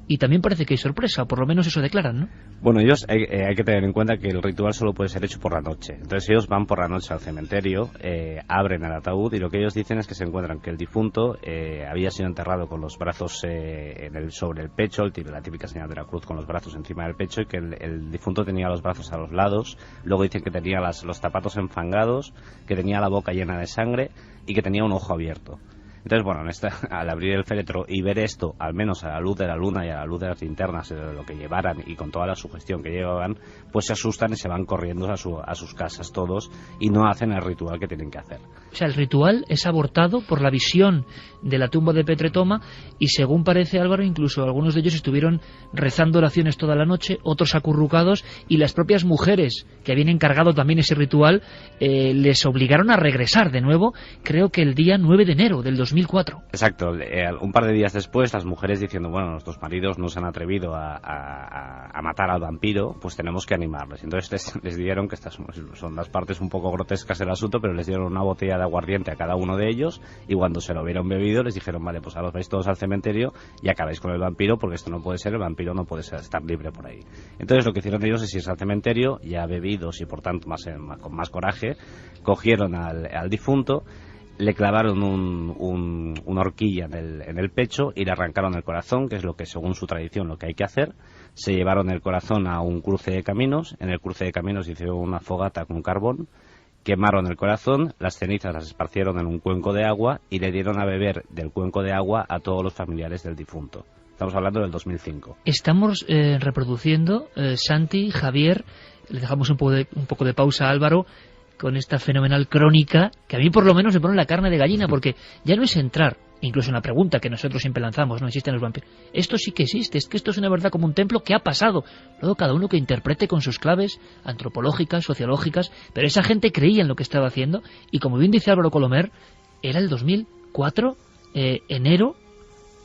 y también parece que hay sorpresa, o por lo menos eso declaran, ¿no? Bueno, ellos hay que tener en cuenta que el ritual solo puede ser hecho por la noche. Entonces ellos van por la noche al cementerio, abren el ataúd y lo que ellos dicen es que se encuentran que el difunto había sido enterrado con los brazos sobre el pecho, la típica señal de la cruz con los brazos encima del pecho, y que el difunto tenía los brazos a los lados. Luego dicen que tenía los zapatos enfangados, que tenía la boca llena de sangre y que tenía un ojo abierto. Entonces, bueno, al abrir el féretro y ver esto, al menos a la luz de la luna y a la luz de las linternas, de lo que llevaran y con toda la sugestión que llevaban, pues se asustan y se van corriendo a sus casas todos y no hacen el ritual que tienen que hacer. O sea, el ritual es abortado por la visión de la tumba de Petre Toma y, según parece Álvaro, incluso algunos de ellos estuvieron rezando oraciones toda la noche, otros acurrucados, y las propias mujeres que habían encargado también ese ritual les obligaron a regresar de nuevo, creo que el día 9 de enero del 2004. Exacto, un par de días después las mujeres diciendo, bueno, nuestros maridos no se han atrevido a matar al vampiro, pues tenemos que animarles. Entonces les dieron, que estas son las partes un poco grotescas del asunto, pero les dieron una botella de aguardiente a cada uno de ellos, y cuando se lo hubieron bebido les dijeron, vale, pues ahora os vais todos al cementerio y acabáis con el vampiro, porque esto no puede ser, el vampiro no puede estar libre por ahí. Entonces lo que hicieron ellos es irse al cementerio, ya bebidos y por tanto con más coraje, cogieron al difunto, le clavaron una horquilla en el pecho y le arrancaron el corazón, que es lo que según su tradición lo que hay que hacer. Se llevaron el corazón a un cruce de caminos, en el cruce de caminos hicieron una fogata con carbón, quemaron el corazón, las cenizas las esparcieron en un cuenco de agua y le dieron a beber del cuenco de agua a todos los familiares del difunto. Estamos hablando del 2005. Estamos reproduciendo, Santi, Javier, le dejamos un poco de pausa a Álvaro, con esta fenomenal crónica, que a mí por lo menos me pone la carne de gallina, porque ya no es entrar, incluso en la pregunta que nosotros siempre lanzamos, no existen los vampiros. Esto sí que existe, es que esto es una verdad como un templo que ha pasado. Luego cada uno que interprete con sus claves antropológicas, sociológicas, pero esa gente creía en lo que estaba haciendo, y como bien dice Álvaro Colomer, era el 2004, enero,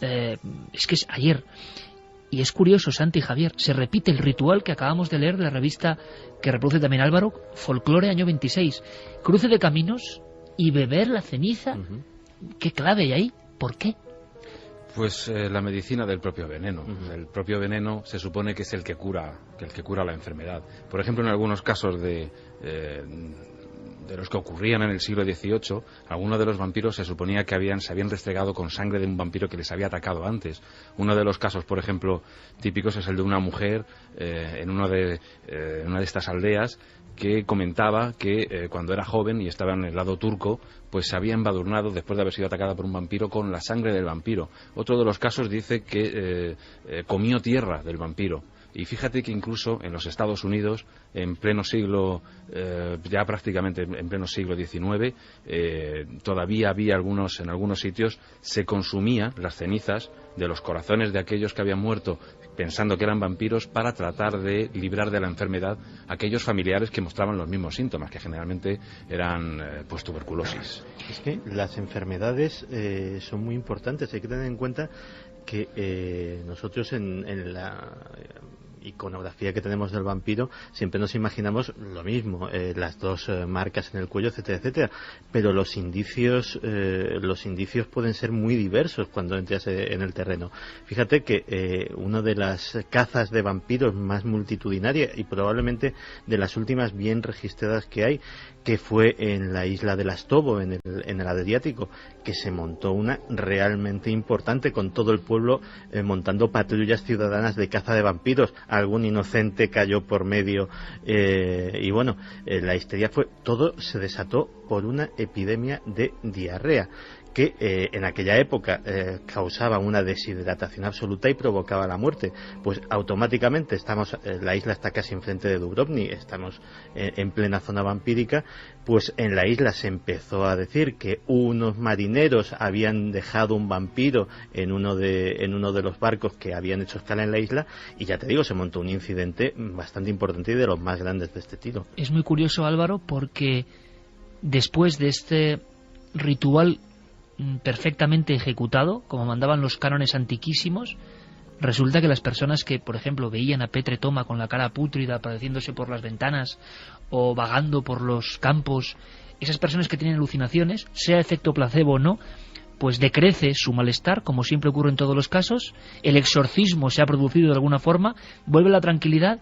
es que es ayer. Y es curioso, Santi y Javier, se repite el ritual que acabamos de leer de la revista que reproduce también Álvaro, Folclore, año 26. Cruce de caminos y beber la ceniza. ¿Qué clave hay ahí? ¿Por qué? Pues la medicina del propio veneno. El propio veneno se supone que es el que cura la enfermedad. Por ejemplo, en algunos casos de los que ocurrían en el siglo XVIII, algunos de los vampiros se suponía que se habían restregado con sangre de un vampiro que les había atacado antes. Uno de los casos, por ejemplo, típicos es el de una mujer en una de estas aldeas que comentaba que cuando era joven y estaba en el lado turco, pues se había embadurnado después de haber sido atacada por un vampiro con la sangre del vampiro. Otro de los casos dice que comió tierra del vampiro. Y fíjate que incluso en los Estados Unidos, en pleno siglo, ya prácticamente en pleno siglo XIX, todavía había en algunos sitios, se consumían las cenizas de los corazones de aquellos que habían muerto pensando que eran vampiros para tratar de librar de la enfermedad a aquellos familiares que mostraban los mismos síntomas, que generalmente eran pues tuberculosis. Es que las enfermedades son muy importantes, hay que tener en cuenta que nosotros en la iconografía que tenemos del vampiro siempre nos imaginamos lo mismo, las dos marcas en el cuello, etcétera, etcétera, pero los indicios pueden ser muy diversos cuando entras en el terreno. Fíjate que una de las cazas de vampiros más multitudinaria y probablemente de las últimas bien registradas que hay, que fue en la isla de Lastovo, en el Adriático, que se montó una realmente importante, con todo el pueblo montando patrullas ciudadanas de caza de vampiros. Algún inocente cayó por medio y bueno, la histeria todo se desató por una epidemia de diarrea que en aquella época causaba una deshidratación absoluta y provocaba la muerte. Pues automáticamente la isla está casi enfrente de Dubrovnik, estamos en plena zona vampírica, pues en la isla se empezó a decir que unos marineros habían dejado un vampiro en uno de los barcos que habían hecho escala en la isla, y ya te digo, se montó un incidente bastante importante y de los más grandes de este tiro. Es muy curioso, Álvaro, porque después de este ritual perfectamente ejecutado, como mandaban los cánones antiquísimos, resulta que las personas que, por ejemplo, veían a Petre Toma con la cara pútrida apareciéndose por las ventanas o vagando por los campos, esas personas que tienen alucinaciones, sea efecto placebo o no, pues decrece su malestar, como siempre ocurre en todos los casos, el exorcismo se ha producido de alguna forma, vuelve la tranquilidad,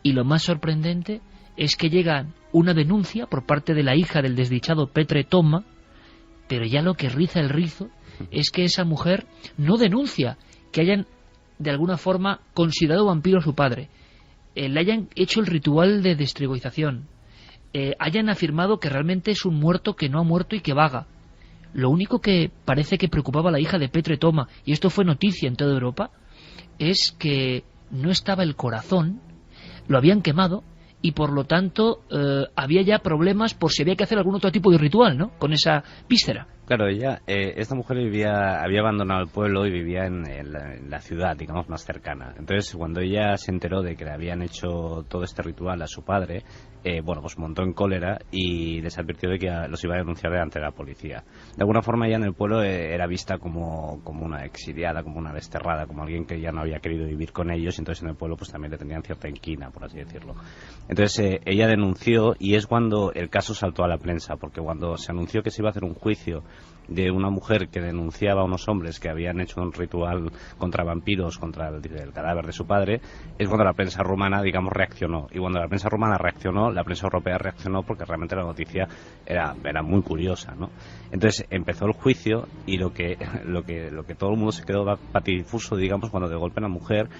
y lo más sorprendente es que llega una denuncia por parte de la hija del desdichado Petre Toma, pero ya lo que riza el rizo es que esa mujer no denuncia que hayan de alguna forma considerado vampiro a su padre, le hayan hecho el ritual de destrigoización, hayan afirmado que realmente es un muerto que no ha muerto y que vaga. Lo único que parece que preocupaba a la hija de Petre Toma, y esto fue noticia en toda Europa, es que no estaba el corazón, lo habían quemado, y por lo tanto había ya problemas por si había que hacer algún otro tipo de ritual, ¿no?, con esa víscera. Claro, esta mujer había abandonado el pueblo y vivía en la ciudad, digamos, más cercana. Entonces, cuando ella se enteró de que le habían hecho todo este ritual a su padre, pues montó en cólera y les advirtió de que los iba a denunciar delante de la policía. De alguna forma, ella en el pueblo era vista como una exiliada, como una desterrada, como alguien que ya no había querido vivir con ellos, y entonces en el pueblo pues también le tenían cierta inquina, por así decirlo. Entonces, ella denunció, y es cuando el caso saltó a la prensa, porque cuando se anunció que se iba a hacer un juicio de una mujer que denunciaba a unos hombres que habían hecho un ritual contra vampiros, contra el cadáver de su padre, es cuando la prensa rumana, digamos, reaccionó. Y cuando la prensa rumana reaccionó, la prensa europea reaccionó, porque realmente la noticia era muy curiosa, ¿no? Entonces empezó el juicio, y lo que todo el mundo se quedó patidifuso, digamos, cuando de golpe la mujer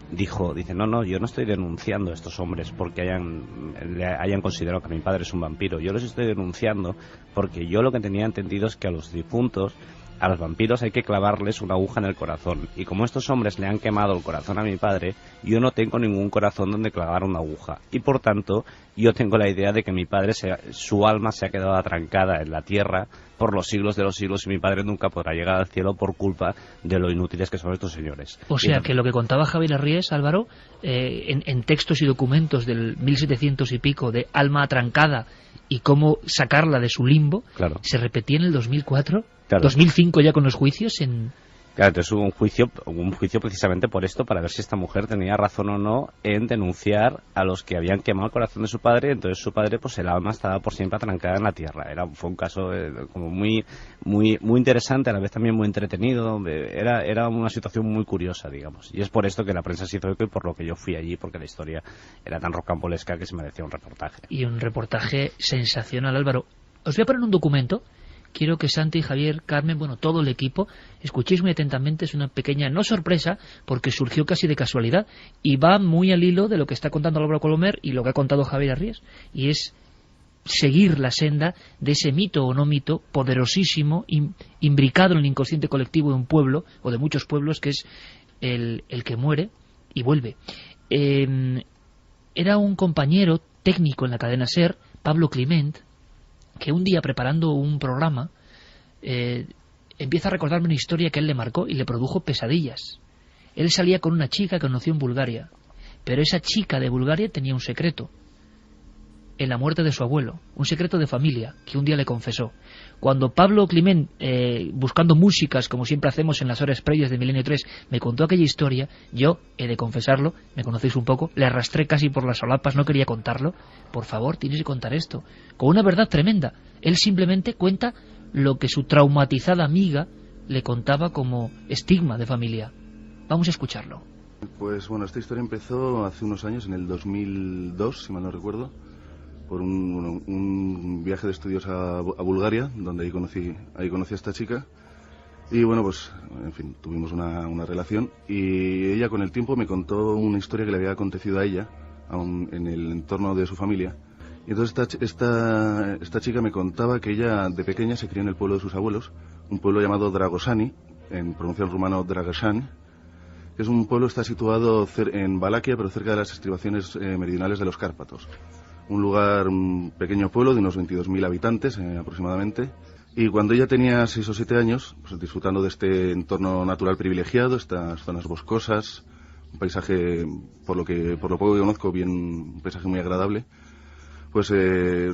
dice, no, yo no estoy denunciando a estos hombres porque hayan considerado que mi padre es un vampiro. Yo los estoy denunciando porque yo lo que tenía entendido es que a los difuntos, a los vampiros, hay que clavarles una aguja en el corazón. Y como estos hombres le han quemado el corazón a mi padre, yo no tengo ningún corazón donde clavar una aguja. Y por tanto, yo tengo la idea de que mi padre, su alma se ha quedado atrancada en la tierra por los siglos de los siglos, y mi padre nunca podrá llegar al cielo por culpa de lo inútiles que son estos señores. O sea, que lo que contaba Javier Arries, Álvaro, en textos y documentos del 1700 y pico, de alma atrancada y cómo sacarla de su limbo, claro, se repetía en el 2004, claro, 2005 ya con los juicios Claro, entonces hubo un juicio precisamente por esto, para ver si esta mujer tenía razón o no en denunciar a los que habían quemado el corazón de su padre. Entonces su padre, pues el alma estaba por siempre atrancada en la tierra. Fue un caso como muy interesante, a la vez también muy entretenido. Era una situación muy curiosa, digamos. Y es por esto que la prensa se hizo eco, y por lo que yo fui allí, porque la historia era tan rocambolesca que se merecía un reportaje. Y un reportaje sensacional, Álvaro. Os voy a poner un documento. Quiero que Santi, Javier, Carmen, todo el equipo, escuchéis muy atentamente. Es una pequeña, no sorpresa, porque surgió casi de casualidad, y va muy al hilo de lo que está contando Álvaro Colomer y lo que ha contado Javier Arries, y es seguir la senda de ese mito o no mito poderosísimo, imbricado en el inconsciente colectivo de un pueblo, o de muchos pueblos, que es el que muere y vuelve. Era un compañero técnico en la cadena SER, Pablo Climent, que un día, preparando un programa, empieza a recordarme una historia que a él le marcó y le produjo pesadillas. Él salía con una chica que conoció en Bulgaria, pero esa chica de Bulgaria tenía un secreto en la muerte de su abuelo, un secreto de familia que un día le confesó. Cuando Pablo Climent, buscando músicas, como siempre hacemos en las horas previas de Milenio 3, me contó aquella historia, yo, he de confesarlo, me conocéis un poco, le arrastré casi por las solapas, no quería contarlo. Por favor, tienes que contar esto, con una verdad tremenda. Él simplemente cuenta lo que su traumatizada amiga le contaba como estigma de familia. Vamos a escucharlo. Pues bueno, esta historia empezó hace unos años, en el 2002, si mal no recuerdo, por un viaje de estudios a Bulgaria, donde ahí conocí a esta chica. Y bueno, pues en fin, tuvimos una relación, y ella con el tiempo me contó una historia que le había acontecido a ella en el entorno de su familia. Y entonces esta chica me contaba que ella de pequeña se crió en el pueblo de sus abuelos, un pueblo llamado Dragosani, en pronunciación rumano Dragosani, que es un pueblo que está situado en Valaquia, pero cerca de las estribaciones meridionales de los Cárpatos. Un pequeño pueblo de unos 22.000 habitantes aproximadamente. Y cuando ella tenía 6 o 7 años, pues disfrutando de este entorno natural privilegiado, estas zonas boscosas, un paisaje, por lo poco que conozco, un paisaje muy agradable, pues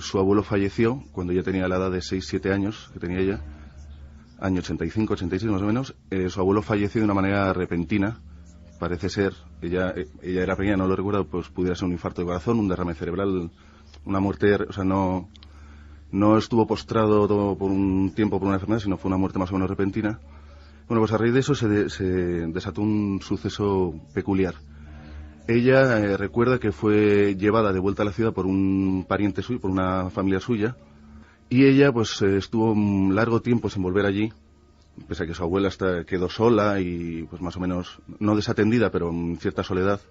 su abuelo falleció cuando ella tenía la edad de 6-7 años, que tenía ella, año 85, 86 más o menos. Su abuelo falleció de una manera repentina. Parece ser, ella era pequeña, no lo recuerdo, pues pudiera ser un infarto de corazón, un derrame cerebral, una muerte, o sea, no estuvo postrado todo por un tiempo por una enfermedad, sino fue una muerte más o menos repentina. Bueno, pues a raíz de eso se desató un suceso peculiar. Ella recuerda que fue llevada de vuelta a la ciudad por un pariente suyo, por una familia suya, y ella pues estuvo un largo tiempo sin volver allí, pese a que su abuela quedó sola y pues más o menos no desatendida, pero en cierta soledad.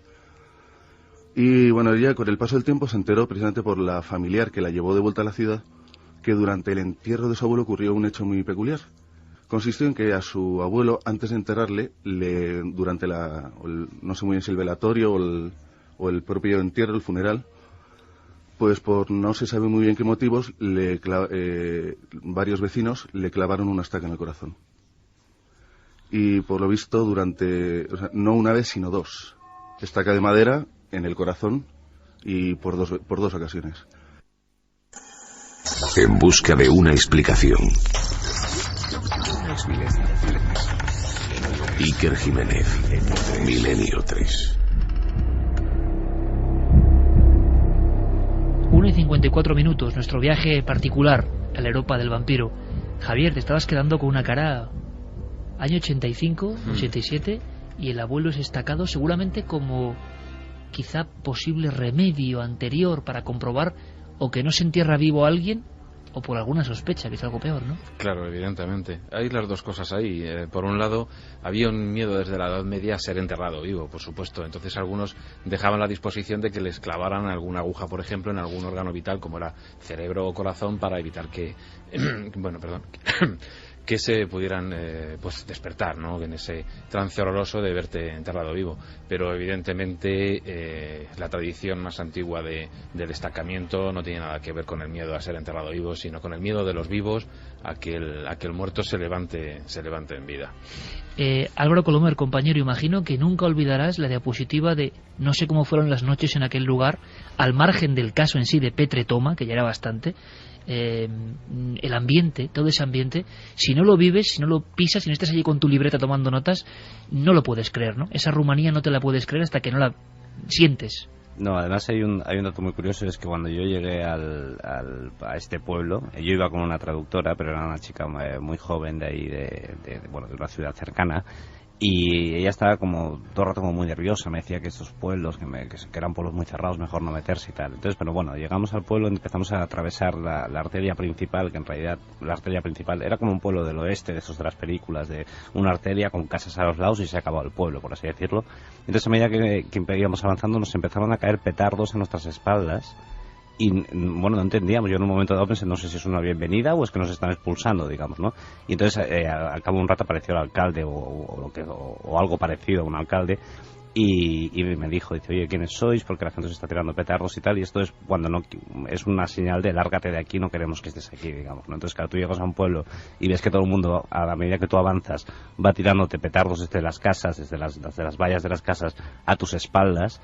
Y bueno, ella con el paso del tiempo se enteró, precisamente por la familiar que la llevó de vuelta a la ciudad, que durante el entierro de su abuelo ocurrió un hecho muy peculiar. Consistió en que a su abuelo, antes de enterrarle, durante no sé muy bien si el velatorio o el propio entierro, el funeral, pues por no se sabe muy bien qué motivos, varios vecinos le clavaron una estaca en el corazón. Y por lo visto no una vez sino dos, estaca de madera en el corazón y por dos ocasiones. En busca de una explicación. Iker Jiménez, Milenio 3. 1:54, nuestro viaje particular a la Europa del vampiro. Javier, te estabas quedando con una cara... Año 85, 87, y el abuelo es estacado seguramente como quizá posible remedio anterior para comprobar o que no se entierra vivo a alguien o por alguna sospecha, que es algo peor, ¿no? Claro, evidentemente. Hay las dos cosas ahí. Por un lado, había un miedo desde la Edad Media a ser enterrado vivo, por supuesto. Entonces algunos dejaban la disposición de que les clavaran alguna aguja, por ejemplo, en algún órgano vital, como era cerebro o corazón, para evitar que... que se pudieran despertar, ¿no?, en ese trance horroroso de verte enterrado vivo. Pero evidentemente la tradición más antigua del destacamiento no tiene nada que ver con el miedo a ser enterrado vivo, sino con el miedo de los vivos a que el muerto se levante en vida. Álvaro Colomer, compañero, imagino que nunca olvidarás la diapositiva de no sé cómo fueron las noches en aquel lugar, al margen del caso en sí de Petre Toma, que ya era bastante. El ambiente, todo ese ambiente, si no lo vives, si no lo pisas, si no estás allí con tu libreta tomando notas, no lo puedes creer, ¿no? Esa Rumanía no te la puedes creer hasta que no la sientes. No, además hay un dato muy curioso, es que cuando yo llegué a este pueblo, yo iba con una traductora, pero era una chica muy joven de ahí, de una ciudad cercana, y ella estaba como todo el rato como muy nerviosa, me decía que estos pueblos, que eran pueblos muy cerrados, mejor no meterse y tal. Entonces, pero bueno, llegamos al pueblo y empezamos a atravesar la arteria principal, que en realidad la arteria principal era como un pueblo del oeste, de esos de las películas, de una arteria con casas a los lados y se acababa el pueblo, por así decirlo. Entonces, a medida que íbamos avanzando, nos empezaron a caer petardos en nuestras espaldas. Y bueno, no entendíamos. Yo en un momento dado pensé, no sé si es una bienvenida o es que nos están expulsando, digamos, ¿no? Y entonces al cabo de un rato apareció el alcalde o algo parecido a un alcalde y me dijo, dice, oye, ¿quiénes sois? Porque la gente se está tirando petardos y tal, y esto es cuando no es una señal de lárgate de aquí, no queremos que estés aquí, digamos, ¿no? Entonces, claro, tú llegas a un pueblo y ves que todo el mundo, a la medida que tú avanzas, va tirándote petardos desde las casas, desde las vallas de las casas a tus espaldas.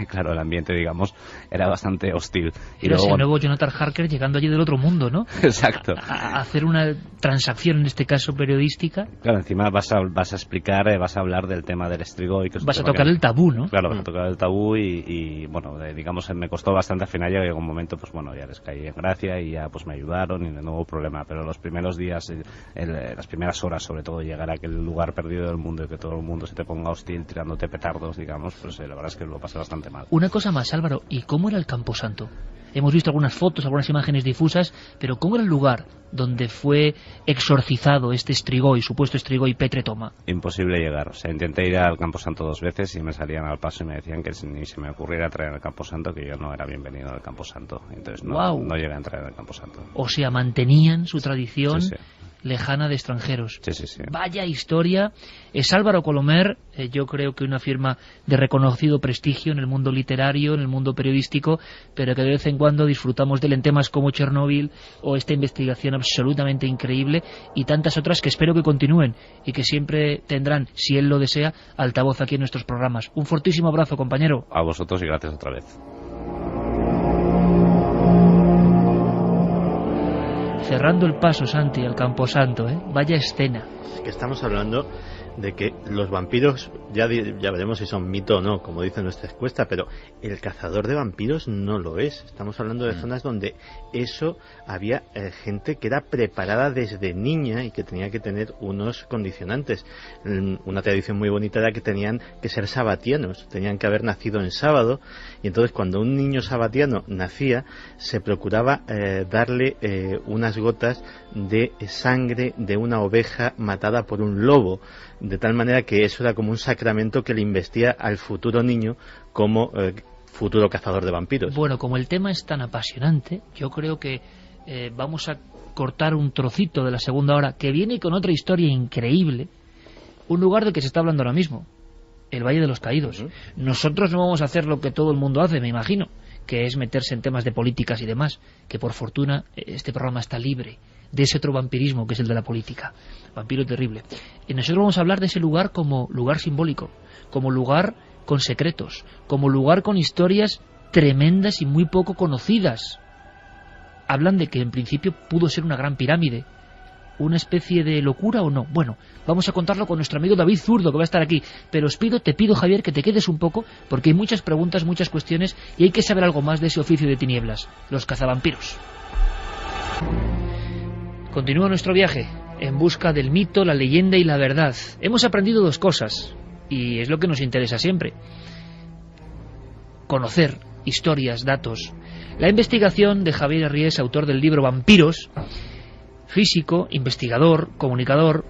Claro, el ambiente, digamos, era bastante hostil. Y luego, el nuevo Jonathan Harker llegando allí del otro mundo, ¿no? Exacto. A hacer una transacción, en este caso periodística. Claro, encima vas a explicar, vas a hablar del tema del Strigoi. Vas a tocar el tabú, ¿no? Claro, vas a tocar el tabú y bueno, digamos, me costó bastante. Al final llegó un momento, pues bueno, ya les caí en gracia y ya pues me ayudaron y no hubo problema. Pero los primeros días, las primeras horas, sobre todo, llegar a aquel lugar perdido del mundo y que todo el mundo se te ponga hostil tirándote petardos, digamos, pues la verdad es que lo pasé bastante mal. Una cosa más, Álvaro, ¿y cómo era el Camposanto? Hemos visto algunas fotos, algunas imágenes difusas, pero ¿cómo era el lugar donde fue exorcizado este Strigoi, supuesto Strigoi Petre Toma? Imposible llegar. O sea, intenté ir al Camposanto 2 veces y me salían al paso y me decían que ni se me ocurriera traer al Camposanto, que yo no era bienvenido al Camposanto. Entonces no llegué a entrar al Camposanto. O sea, mantenían su tradición... Sí. Lejana de extranjeros. Sí. Vaya historia. Es Álvaro Colomer, yo creo que una firma de reconocido prestigio en el mundo literario, en el mundo periodístico, pero que de vez en cuando disfrutamos de él en temas como Chernóbil o esta investigación absolutamente increíble y tantas otras que espero que continúen y que siempre tendrán, si él lo desea, altavoz aquí en nuestros programas. Un fortísimo abrazo, compañero. A vosotros y gracias otra vez. Cerrando el paso, Santi, al Camposanto, ¿eh? Vaya escena. Es que estamos hablando de que los vampiros, ya veremos si son mito o no, como dice nuestra encuesta, pero el cazador de vampiros no lo es. Estamos hablando de zonas donde eso había gente que era preparada desde niña y que tenía que tener unos condicionantes. Una tradición muy bonita era que tenían que ser sabatianos, tenían que haber nacido en sábado, y entonces cuando un niño sabatiano nacía, se procuraba darle unas gotas de sangre de una oveja matada por un lobo, de tal manera que eso era como un sacramento que le investía al futuro niño como futuro cazador de vampiros. Bueno, como el tema es tan apasionante, yo creo que vamos a cortar un trocito de la segunda hora que viene con otra historia increíble, un lugar del que se está hablando ahora mismo, el Valle de los Caídos. Nosotros no vamos a hacer lo que todo el mundo hace, me imagino, que es meterse en temas de políticas y demás, que por fortuna este programa está libre de ese otro vampirismo que es el de la política, vampiro terrible. Y nosotros vamos a hablar de ese lugar como lugar simbólico, como lugar con secretos, como lugar con historias tremendas y muy poco conocidas. Hablan de que en principio pudo ser una gran pirámide, una especie de locura o no. Bueno, vamos a contarlo con nuestro amigo David Zurdo, que va a estar aquí, pero te pido Javier, que te quedes un poco, porque hay muchas preguntas, muchas cuestiones, y hay que saber algo más de ese oficio de tinieblas, los cazavampiros. Continúa nuestro viaje en busca del mito, la leyenda y la verdad. Hemos aprendido dos cosas, y es lo que nos interesa siempre: conocer historias, datos. La investigación de Javier Arries, autor del libro Vampiros, físico, investigador, comunicador,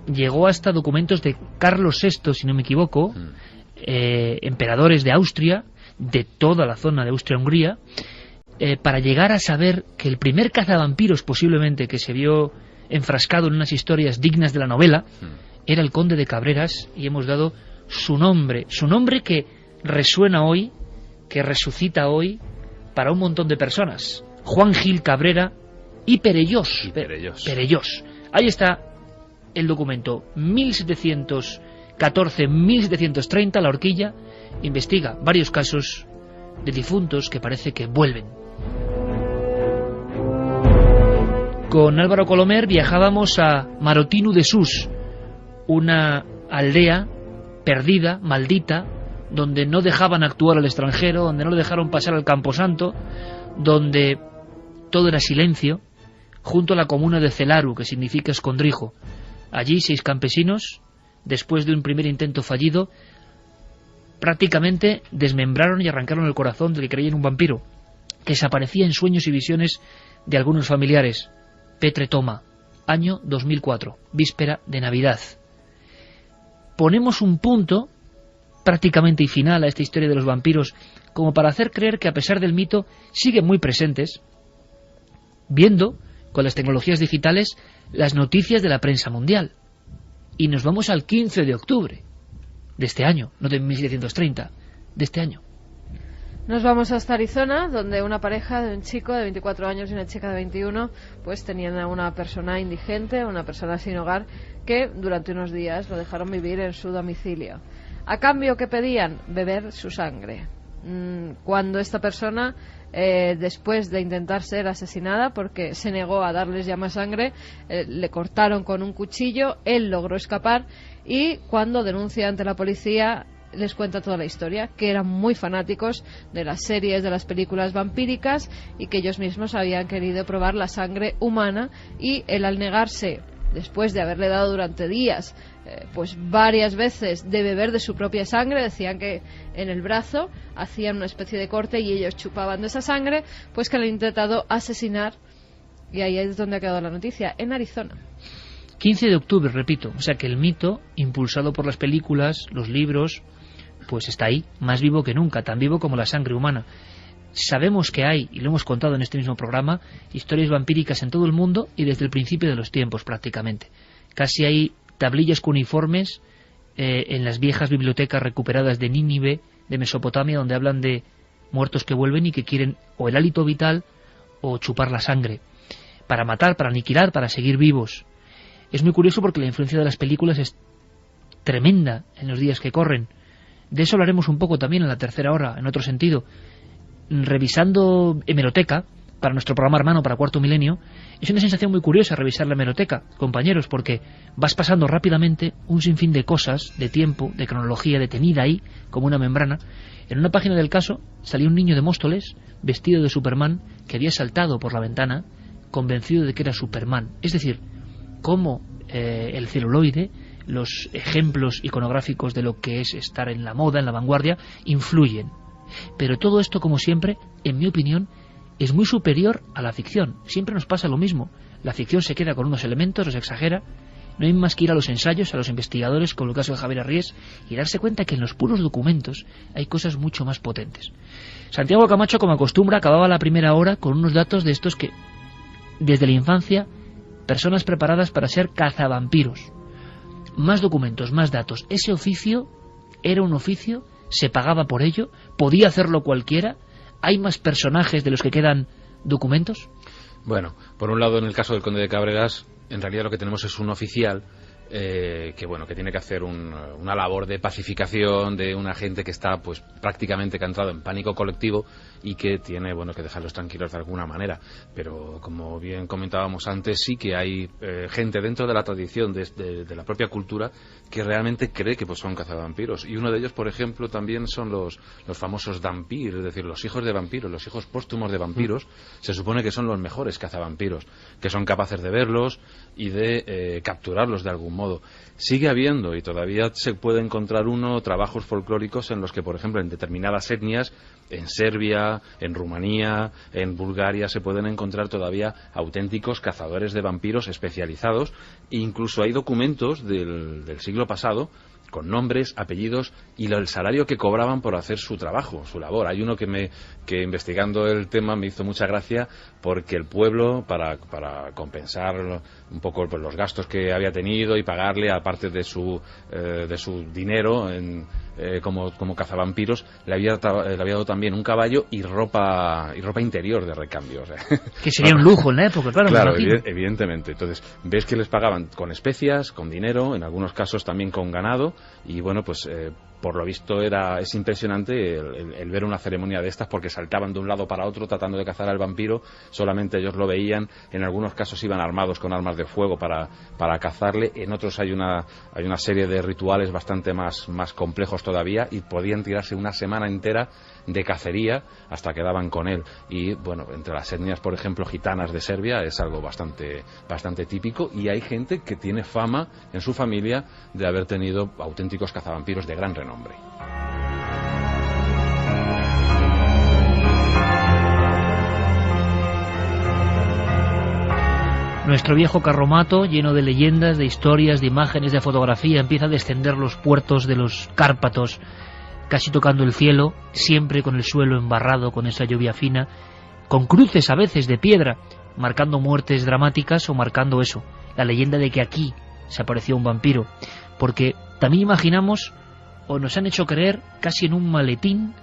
llegó hasta documentos de Carlos VI, si no me equivoco, emperadores de Austria, de toda la zona de Austria-Hungría, para llegar a saber que el primer cazavampiros posiblemente que se vio enfrascado en unas historias dignas de la novela era el conde de Cabreras, y hemos dado su nombre que resuena hoy, que resucita hoy para un montón de personas: Juan Gil Cabrera y Perellós. Perellós. Ahí está el documento, 1714-1730, La Horquilla. Investiga varios casos de difuntos que parece que vuelven. Con Álvaro Colomer viajábamos a Marotinu de Sus, una aldea perdida, maldita, donde no dejaban actuar al extranjero, donde no le dejaron pasar al Camposanto, donde todo era silencio, junto a la comuna de Celaru, que significa escondrijo. Allí 6 campesinos, después de un primer intento fallido, prácticamente desmembraron y arrancaron el corazón del que creía en un vampiro, que se aparecía en sueños y visiones de algunos familiares. Petre Toma, año 2004, víspera de Navidad. Ponemos un punto prácticamente y final a esta historia de los vampiros, como para hacer creer que a pesar del mito siguen muy presentes, viendo con las tecnologías digitales las noticias de la prensa mundial. Y nos vamos al 15 de octubre de este año, no de 1730, de este año. Nos vamos hasta Arizona, donde una pareja de un chico de 24 años y una chica de 21 pues tenían a una persona indigente, una persona sin hogar, que durante unos días lo dejaron vivir en su domicilio. A cambio, ¿qué pedían? Beber su sangre. Cuando esta persona, después de intentar ser asesinada porque se negó a darles ya más sangre, le cortaron con un cuchillo, él logró escapar, y cuando denuncia ante la policía les cuenta toda la historia, que eran muy fanáticos de las series, de las películas vampíricas, y que ellos mismos habían querido probar la sangre humana, y él, al negarse, después de haberle dado durante días pues varias veces de beber de su propia sangre, decían que en el brazo hacían una especie de corte y ellos chupaban de esa sangre, pues que le han intentado asesinar, y ahí es donde ha quedado la noticia, en Arizona. 15 de octubre, repito, o sea que el mito, impulsado por las películas, los libros, pues está ahí, más vivo que nunca, tan vivo como la sangre humana. Sabemos que hay, y lo hemos contado en este mismo programa, historias vampíricas en todo el mundo y desde el principio de los tiempos prácticamente. Casi hay tablillas cuneiformes en las viejas bibliotecas recuperadas de Nínive, de Mesopotamia, donde hablan de muertos que vuelven y que quieren o el hálito vital o chupar la sangre, para matar, para aniquilar, para seguir vivos. Es muy curioso porque la influencia de las películas es tremenda en los días que corren. De eso hablaremos un poco también en la tercera hora, en otro sentido. Revisando hemeroteca, para nuestro programa hermano, para Cuarto Milenio, es una sensación muy curiosa revisar la hemeroteca, compañeros, porque vas pasando rápidamente un sinfín de cosas, de tiempo, de cronología detenida ahí, como una membrana. En una página del caso salía un niño de Móstoles, vestido de Superman, que había saltado por la ventana, convencido de que era Superman. Es decir, cómo el celuloide, los ejemplos iconográficos de lo que es estar en la moda, en la vanguardia, influyen. Pero todo esto, como siempre, en mi opinión, es muy superior a la ficción. Siempre nos pasa lo mismo. La ficción se queda con unos elementos, los exagera. No hay más que ir a los ensayos, a los investigadores, como el caso de Javier Arries, y darse cuenta que en los puros documentos hay cosas mucho más potentes. Santiago Camacho, como acostumbra, acababa la primera hora con unos datos de estos que desde la infancia, personas preparadas para ser cazavampiros. Más documentos, más datos. ¿Ese oficio era un oficio? ¿Se pagaba por ello? ¿Podía hacerlo cualquiera? ¿Hay más personajes de los que quedan documentos? Bueno, por un lado, en el caso del conde de Cabreras, en realidad lo que tenemos es un oficial que tiene que hacer una labor de pacificación de una gente que está pues prácticamente que ha entrado en pánico colectivo y que tiene que dejarlos tranquilos de alguna manera. Pero como bien comentábamos antes, sí que hay gente dentro de la tradición de la propia cultura que realmente cree que pues son cazavampiros, y uno de ellos, por ejemplo, también son los famosos Dhampir, es decir, los hijos de vampiros, los hijos póstumos de vampiros. Se supone que son los mejores cazavampiros, que son capaces de verlos y de capturarlos de algún modo. Sigue habiendo, y todavía se puede encontrar trabajos folclóricos en los que, por ejemplo, en determinadas etnias, en Serbia, en Rumanía, en Bulgaria, se pueden encontrar todavía auténticos cazadores de vampiros especializados, e incluso hay documentos del siglo pasado con nombres, apellidos y el salario que cobraban por hacer su trabajo, su labor. Hay uno que investigando el tema me hizo mucha gracia, porque el pueblo, para compensar un poco pues, los gastos que había tenido y pagarle, aparte de su dinero como cazavampiros, le había dado también un caballo y ropa interior de recambio. O sea, que sería un lujo en la época, claro. Claro, evidentemente. Entonces, ves que les pagaban con especias, con dinero, en algunos casos también con ganado, y pues por lo visto es impresionante el ver una ceremonia de estas, porque saltaban de un lado para otro tratando de cazar al vampiro. Solamente ellos lo veían. En algunos casos iban armados con armas de fuego para cazarle. En otros hay una serie de rituales bastante más complejos todavía, y podían tirarse una semana entera de cacería hasta que daban con él. Y entre las etnias, por ejemplo, gitanas de Serbia, es algo bastante típico, y hay gente que tiene fama en su familia de haber tenido auténticos cazavampiros de gran renombre. Nuestro viejo carromato, lleno de leyendas, de historias, de imágenes, de fotografía, empieza a descender los puertos de los Cárpatos, casi tocando el cielo, siempre con el suelo embarrado con esa lluvia fina, con cruces a veces de piedra, marcando muertes dramáticas o marcando la leyenda de que aquí se apareció un vampiro. Porque también imaginamos, o nos han hecho creer, casi en un maletín,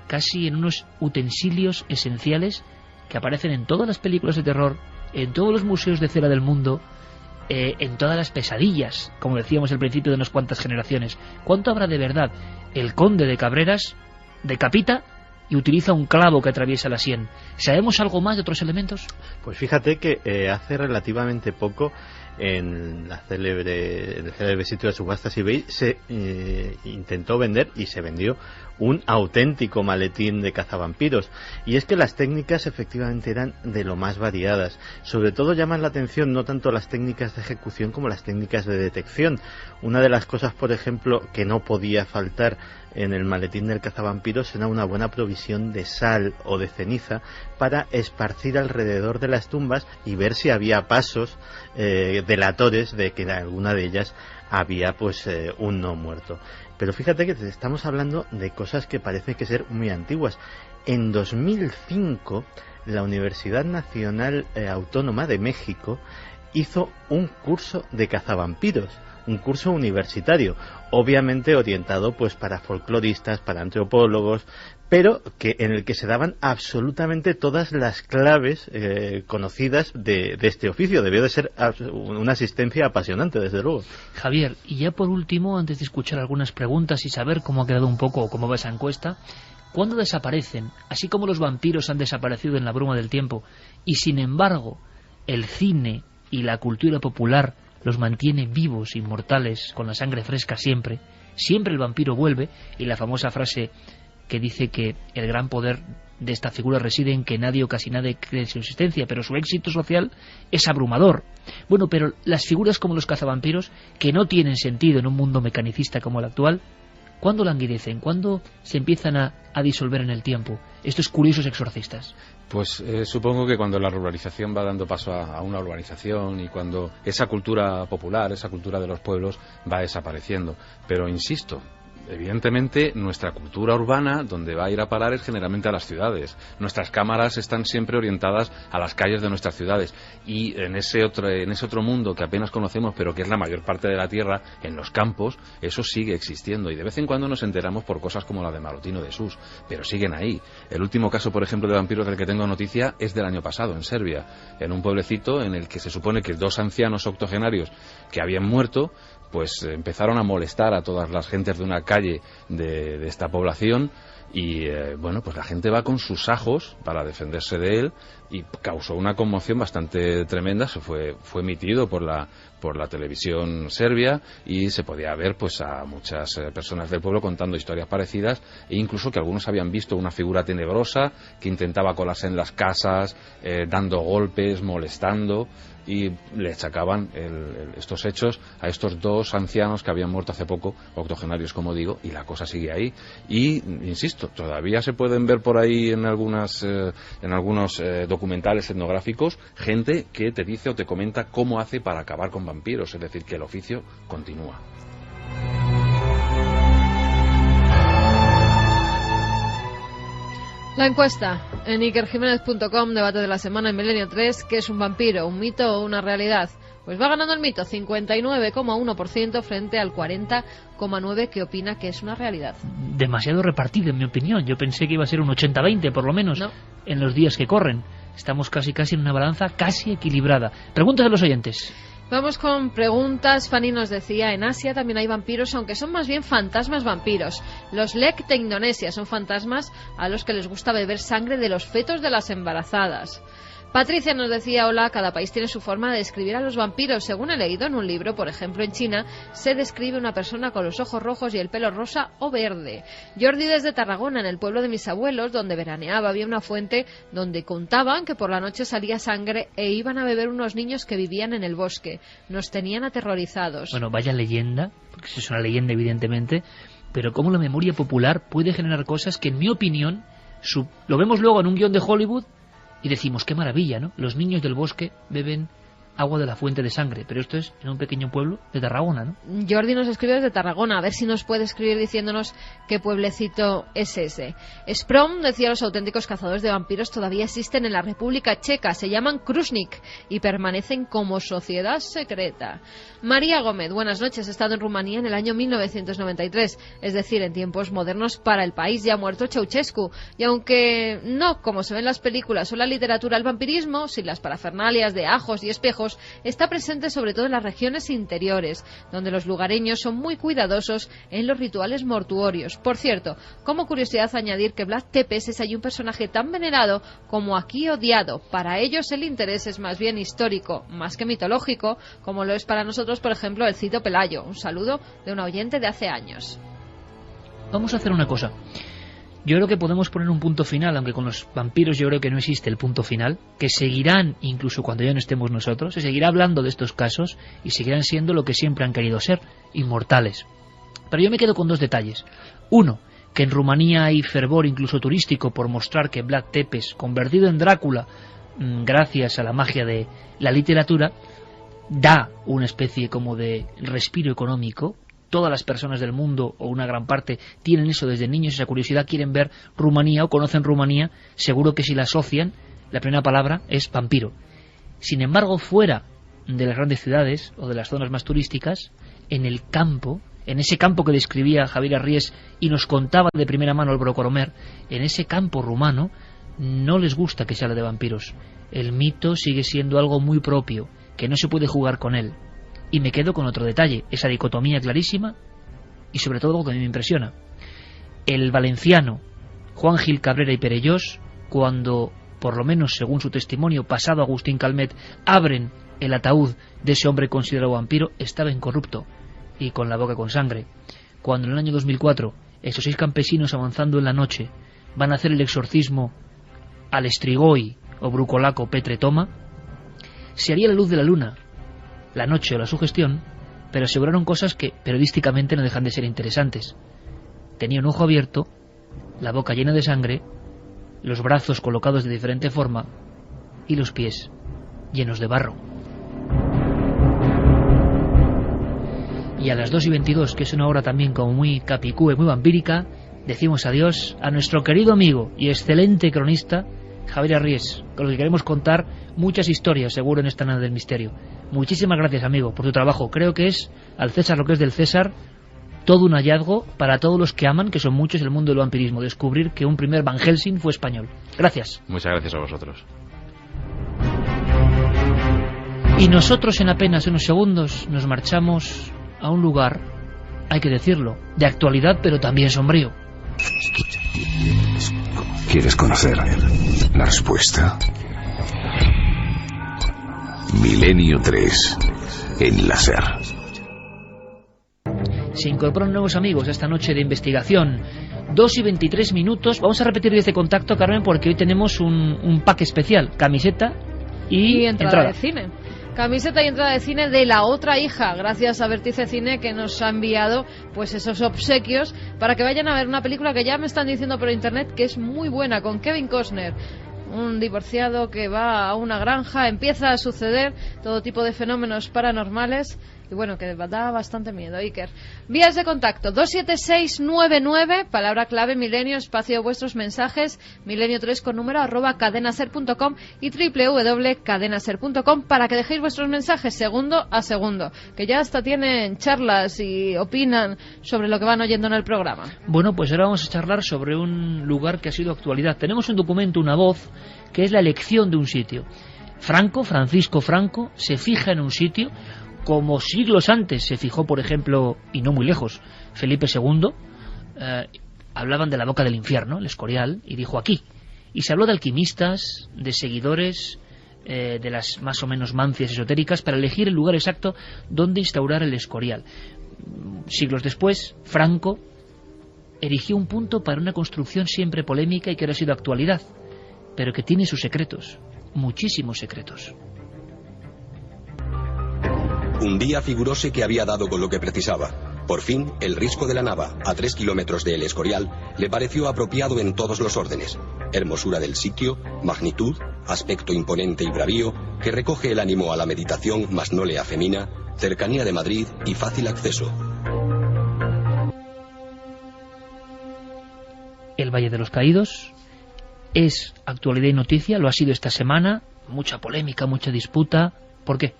casi en unos utensilios esenciales que aparecen en todas las películas de terror, en todos los museos de cera del mundo, en todas las pesadillas, como decíamos al principio de unas cuantas generaciones. ¿Cuánto habrá de verdad? El conde de Cabreras decapita y utiliza un clavo que atraviesa la sien. ¿Sabemos algo más de otros elementos? Pues fíjate que hace relativamente poco, en el célebre sitio de subastas eBay, se intentó vender y se vendió un auténtico maletín de cazavampiros. Y es que las técnicas efectivamente eran de lo más variadas. Sobre todo llaman la atención no tanto las técnicas de ejecución como las técnicas de detección. Una de las cosas, por ejemplo, que no podía faltar en el maletín del cazavampiros era una buena provisión de sal o de ceniza para esparcir alrededor de las tumbas y ver si había pasos delatores de que en alguna de ellas había un no muerto. Pero fíjate que estamos hablando de cosas que parece que ser muy antiguas. En 2005 la Universidad Nacional Autónoma de México hizo un curso de cazavampiros, un curso universitario, obviamente orientado para folcloristas, para antropólogos, pero en el que se daban absolutamente todas las claves conocidas de este oficio. Debió de ser una asistencia apasionante, desde luego. Javier, y ya por último, antes de escuchar algunas preguntas y saber cómo ha quedado un poco, cómo va esa encuesta, ¿cuándo desaparecen? Así como los vampiros han desaparecido en la bruma del tiempo, y sin embargo el cine y la cultura popular los mantiene vivos, inmortales, con la sangre fresca siempre el vampiro vuelve, y la famosa frase que dice que el gran poder de esta figura reside en que nadie o casi nadie cree en su existencia, pero su éxito social es abrumador. Bueno, pero las figuras como los cazavampiros, que no tienen sentido en un mundo mecanicista como el actual, ¿cuándo languidecen? ¿Cuándo se empiezan a disolver en el tiempo estos curiosos exorcistas? Pues supongo que cuando la ruralización va dando paso a una urbanización, y cuando esa cultura popular, esa cultura de los pueblos va desapareciendo. Pero insisto, evidentemente nuestra cultura urbana, donde va a ir a parar es generalmente a las ciudades. Nuestras cámaras están siempre orientadas a las calles de nuestras ciudades, y en ese otro mundo que apenas conocemos, pero que es la mayor parte de la Tierra, en los campos, eso sigue existiendo, y de vez en cuando nos enteramos por cosas como la de Marotino de Sus, pero siguen ahí. El último caso, por ejemplo, de vampiros del que tengo noticia es del año pasado, en Serbia, en un pueblecito en el que se supone que 2 ancianos octogenarios que habían muerto, pues empezaron a molestar a todas las gentes de una calle de esta población, y bueno, pues la gente va con sus ajos para defenderse de él, y causó una conmoción bastante tremenda. Se fue emitido por la televisión serbia, y se podía ver pues a muchas personas del pueblo contando historias parecidas, e incluso que algunos habían visto una figura tenebrosa que intentaba colarse en las casas, dando golpes, molestando, y le achacaban estos hechos a estos 2 ancianos que habían muerto hace poco, octogenarios como digo, y la cosa sigue ahí. Y insisto, todavía se pueden ver por ahí en algunos documentales etnográficos gente que te dice o te comenta cómo hace para acabar con vampiros, es decir, que el oficio continúa. La encuesta en ikerjimenez.com, debate de la semana en Milenio 3, ¿qué es un vampiro? ¿Un mito o una realidad? Pues va ganando el mito, 59,1% frente al 40,9% que opina que es una realidad. Demasiado repartido, en mi opinión. Yo pensé que iba a ser un 80-20, por lo menos, no, en los días que corren. Estamos casi en una balanza casi equilibrada. Preguntas de los oyentes. Vamos con preguntas. Fanny nos decía, en Asia también hay vampiros, aunque son más bien fantasmas vampiros. Los Lek de Indonesia son fantasmas a los que les gusta beber sangre de los fetos de las embarazadas. Patricia nos decía, hola, cada país tiene su forma de describir a los vampiros. Según he leído en un libro, por ejemplo, en China se describe una persona con los ojos rojos y el pelo rosa o verde. Jordi desde Tarragona, en el pueblo de mis abuelos, donde veraneaba, había una fuente donde contaban que por la noche salía sangre e iban a beber unos niños que vivían en el bosque. Nos tenían aterrorizados. Bueno, vaya leyenda, porque eso es una leyenda evidentemente, pero cómo la memoria popular puede generar cosas que, en mi opinión, lo vemos luego en un guión de Hollywood y decimos, qué maravilla, ¿no? Los niños del bosque beben agua de la fuente de sangre, pero esto es en un pequeño pueblo de Tarragona, ¿no? Jordi nos escribe desde Tarragona, a ver si nos puede escribir diciéndonos qué pueblecito es ese. Sprom decía, los auténticos cazadores de vampiros todavía existen en la República Checa, se llaman Krusnik y permanecen como sociedad secreta. María Gómez, buenas noches, he estado en Rumanía en el año 1993, es decir, en tiempos modernos para el país, ya muerto Ceausescu, y aunque no, como se ve en las películas o la literatura, el vampirismo, sin las parafernalias de ajos y espejos, está presente sobre todo en las regiones interiores, donde los lugareños son muy cuidadosos en los rituales mortuorios. Por cierto, como curiosidad añadir que Vlad Tepes es allí un personaje tan venerado como aquí odiado. Para ellos el interés es más bien histórico, más que mitológico, como lo es para nosotros, por ejemplo, el Cito Pelayo. Un saludo de un oyente de hace años. Vamos a hacer una cosa. Yo creo que podemos poner un punto final, aunque con los vampiros yo creo que no existe el punto final, que seguirán, incluso cuando ya no estemos nosotros, se seguirá hablando de estos casos y seguirán siendo lo que siempre han querido ser, inmortales. Pero yo me quedo con 2 detalles. Uno, que en Rumanía hay fervor incluso turístico por mostrar que Vlad Tepes, convertido en Drácula, gracias a la magia de la literatura, da una especie como de respiro económico. Todas las personas del mundo, o una gran parte, tienen eso desde niños, esa curiosidad, quieren ver Rumanía o conocen Rumanía. Seguro que si la asocian, la primera palabra es vampiro. Sin embargo, fuera de las grandes ciudades o de las zonas más turísticas, en el campo, en ese campo que describía Javier Arries y nos contaba de primera mano Álvaro Coromer, en ese campo rumano no les gusta que se hable de vampiros. El mito sigue siendo algo muy propio, que no se puede jugar con él. Y me quedo con otro detalle, esa dicotomía clarísima y sobre todo algo que a mí me impresiona. El valenciano Juan Gil Cabrera y Perellós, cuando, por lo menos según su testimonio, pasado Agustín Calmet, abren el ataúd de ese hombre considerado vampiro, estaba incorrupto y con la boca con sangre. Cuando en el año 2004 esos 6 campesinos avanzando en la noche van a hacer el exorcismo al Strigoi o Brucolaco Petre Toma, se haría la luz de la luna, la noche o la sugestión, pero aseguraron cosas que periodísticamente no dejan de ser interesantes. Tenía un ojo abierto, la boca llena de sangre, los brazos colocados de diferente forma y los pies llenos de barro. y a las 2:22, que es una hora también como muy capicúe, muy vampírica, decimos adiós a nuestro querido amigo y excelente cronista Javier Arries, con el que queremos contar muchas historias seguro en esta nave del misterio. Muchísimas gracias, amigo, por tu trabajo. Creo que es al César lo que es del César, todo un hallazgo para todos los que aman, que son muchos, el mundo del vampirismo, descubrir que un primer Van Helsing fue español. Gracias. Muchas gracias a vosotros. Y nosotros en apenas unos segundos nos marchamos a un lugar, hay que decirlo, de actualidad pero también sombrío. ¿Quieres conocer la respuesta? Milenio 3 en la SER. Se incorporan nuevos amigos a esta noche de investigación. 2:23. Vamos a repetir desde contacto, Carmen, porque hoy tenemos un pack especial. Camiseta y entrada de cine. Camiseta y entrada de cine de la otra hija, gracias a Vértice Cine, que nos ha enviado pues esos obsequios para que vayan a ver una película que ya me están diciendo por internet que es muy buena, con Kevin Costner. Un divorciado que va a una granja, empieza a suceder todo tipo de fenómenos paranormales y bueno, que da bastante miedo, Iker. Vías de contacto: 27699, palabra clave Milenio, espacio vuestros mensajes, milenio3 con número @cadenaser.com y www.cadenaser.com para que dejéis vuestros mensajes segundo a segundo, que ya hasta tienen charlas y opinan sobre lo que van oyendo en el programa. Bueno, pues ahora vamos a charlar sobre un lugar que ha sido actualidad. Tenemos un documento, una voz, que es la elección de un sitio. Francisco Franco, se fija en un sitio como siglos antes se fijó, por ejemplo, y no muy lejos, Felipe II. Hablaban de la boca del infierno, el Escorial, y dijo aquí. Y se habló de alquimistas, de seguidores, de las más o menos mancias esotéricas, para elegir el lugar exacto donde instaurar el Escorial. Siglos después, Franco erigió un punto para una construcción siempre polémica y que ahora ha sido actualidad, pero que tiene sus secretos, muchísimos secretos. Un día figuróse que había dado con lo que precisaba. Por fin, el risco de la Nava, a 3 kilómetros de El Escorial, le pareció apropiado en todos los órdenes. Hermosura del sitio, magnitud, aspecto imponente y bravío, que recoge el ánimo a la meditación, mas no le afemina, cercanía de Madrid y fácil acceso. El Valle de los Caídos es actualidad y noticia, lo ha sido esta semana, mucha polémica, mucha disputa. ¿Por qué?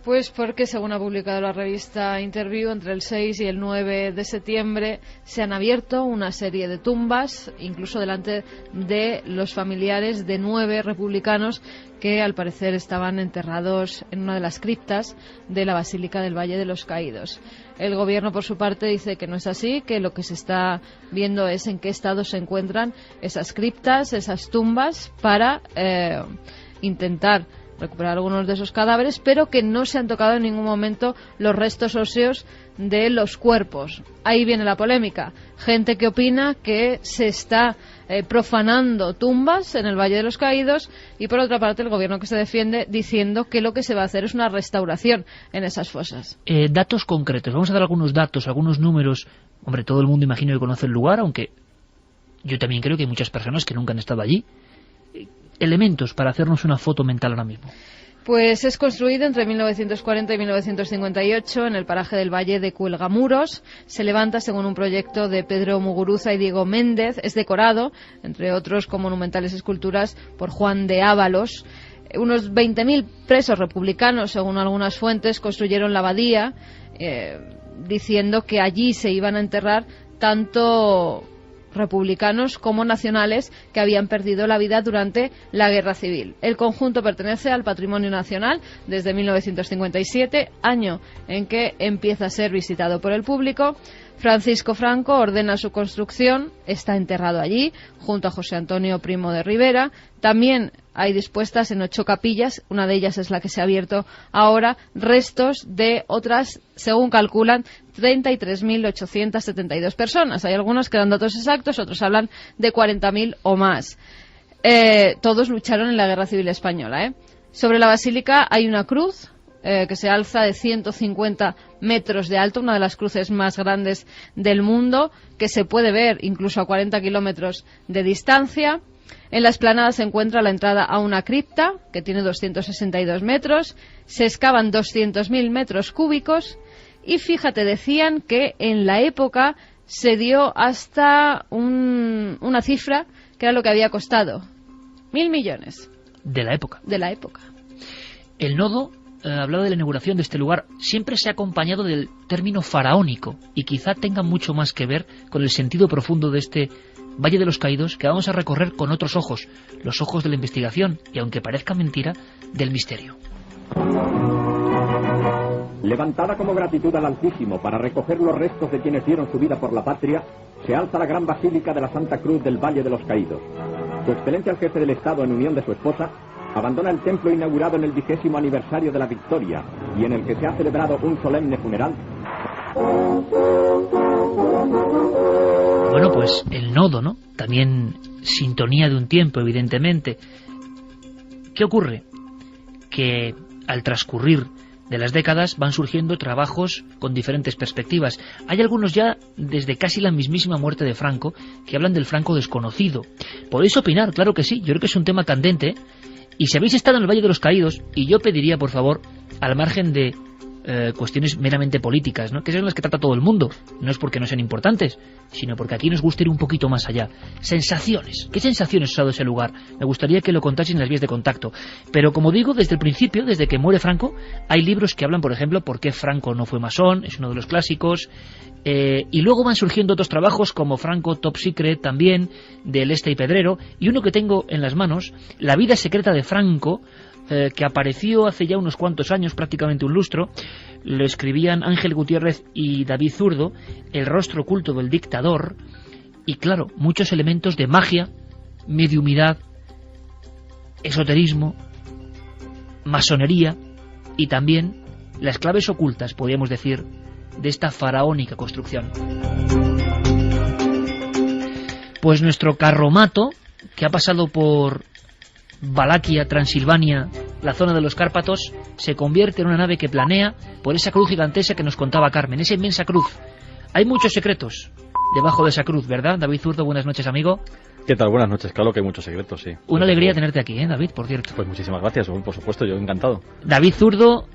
Pues porque, según ha publicado la revista Interview, entre el 6 y el 9 de septiembre se han abierto una serie de tumbas, incluso delante de los familiares de 9 republicanos que al parecer estaban enterrados en una de las criptas de la Basílica del Valle de los Caídos. El gobierno, por su parte, dice que no es así, que lo que se está viendo es en qué estado se encuentran esas criptas, esas tumbas, para intentar recuperar algunos de esos cadáveres, pero que no se han tocado en ningún momento los restos óseos de los cuerpos. Ahí viene la polémica. Gente que opina que se está profanando tumbas en el Valle de los Caídos, y por otra parte el gobierno que se defiende diciendo que lo que se va a hacer es una restauración en esas fosas. Datos concretos. Vamos a dar algunos datos, algunos números. Hombre, todo el mundo imagino que conoce el lugar, aunque yo también creo que hay muchas personas que nunca han estado allí. Elementos para hacernos una foto mental ahora mismo. Pues es construido entre 1940 y 1958 en el paraje del Valle de Cuelgamuros. Se levanta según un proyecto de Pedro Muguruza y Diego Méndez. Es decorado, entre otros, con monumentales esculturas por Juan de Ábalos. Unos 20.000 presos republicanos, según algunas fuentes, construyeron la abadía, diciendo que allí se iban a enterrar tanto republicanos como nacionales que habían perdido la vida durante la Guerra Civil. El conjunto pertenece al Patrimonio Nacional desde 1957, año en que empieza a ser visitado por el público. Francisco Franco ordena su construcción, está enterrado allí, junto a José Antonio Primo de Rivera. También hay dispuestas en 8 capillas, una de ellas es la que se ha abierto ahora, restos de otras, según calculan, 33.872 personas. Hay algunos que dan datos exactos, otros hablan de 40.000 o más. Todos lucharon en la Guerra Civil Española. Sobre la basílica hay una cruz que se alza de 150 metros de alto, una de las cruces más grandes del mundo, que se puede ver incluso a 40 kilómetros de distancia. En la explanada se encuentra la entrada a una cripta que tiene 262 metros, se excavan 200.000 metros cúbicos Y fíjate, decían que en la época se dio hasta una cifra que era lo que había costado. 1.000 millones. De la época. De la época. El nodo, hablado de la inauguración de este lugar, siempre se ha acompañado del término faraónico, y quizá tenga mucho más que ver con el sentido profundo de este Valle de los Caídos, que vamos a recorrer con otros ojos, los ojos de la investigación, y aunque parezca mentira, del misterio. Levantada como gratitud al Altísimo para recoger los restos de quienes dieron su vida por la patria, se alza la gran basílica de la Santa Cruz del Valle de los Caídos. Su Excelencia el Jefe del Estado, en unión de su esposa, abandona el templo inaugurado en el 20º aniversario de la victoria y en el que se ha celebrado un solemne funeral. Bueno, pues el nodo, ¿no? También sintonía de un tiempo, evidentemente. ¿Qué ocurre? Que al transcurrir de las décadas van surgiendo trabajos con diferentes perspectivas. Hay algunos ya desde casi la mismísima muerte de Franco que hablan del Franco desconocido. Podéis opinar, claro que sí, yo creo que es un tema candente. Y si habéis estado en el Valle de los Caídos, y yo pediría, por favor, al margen de cuestiones meramente políticas, ¿no?, que son las que trata todo el mundo, no es porque no sean importantes, sino porque aquí nos gusta ir un poquito más allá. Sensaciones. ¿Qué sensaciones os ha dado ese lugar? Me gustaría que lo contaseis en las vías de contacto. Pero como digo, desde el principio, desde que muere Franco, hay libros que hablan, por ejemplo, por qué Franco no fue masón, es uno de los clásicos, y luego van surgiendo otros trabajos como Franco Top Secret también, de Leste y Pedrero, y uno que tengo en las manos, La vida secreta de Franco, que apareció hace ya unos cuantos años, prácticamente un lustro. Lo escribían Ángel Gutiérrez y David Zurdo, El rostro oculto del dictador, y claro, muchos elementos de magia, mediumidad, esoterismo, masonería, y también las claves ocultas, podríamos decir, de esta faraónica construcción. Pues nuestro carromato, que ha pasado por Valaquia, Transilvania, la zona de los Cárpatos, se convierte en una nave que planea por esa cruz gigantesca que nos contaba Carmen, esa inmensa cruz. Hay muchos secretos debajo de esa cruz, ¿verdad? David Zurdo, buenas noches, amigo. ¿Qué tal? Buenas noches, claro que hay muchos secretos, sí. Una alegría tenerte aquí, David, por cierto. Pues muchísimas gracias, por supuesto, yo encantado. David Zurdo,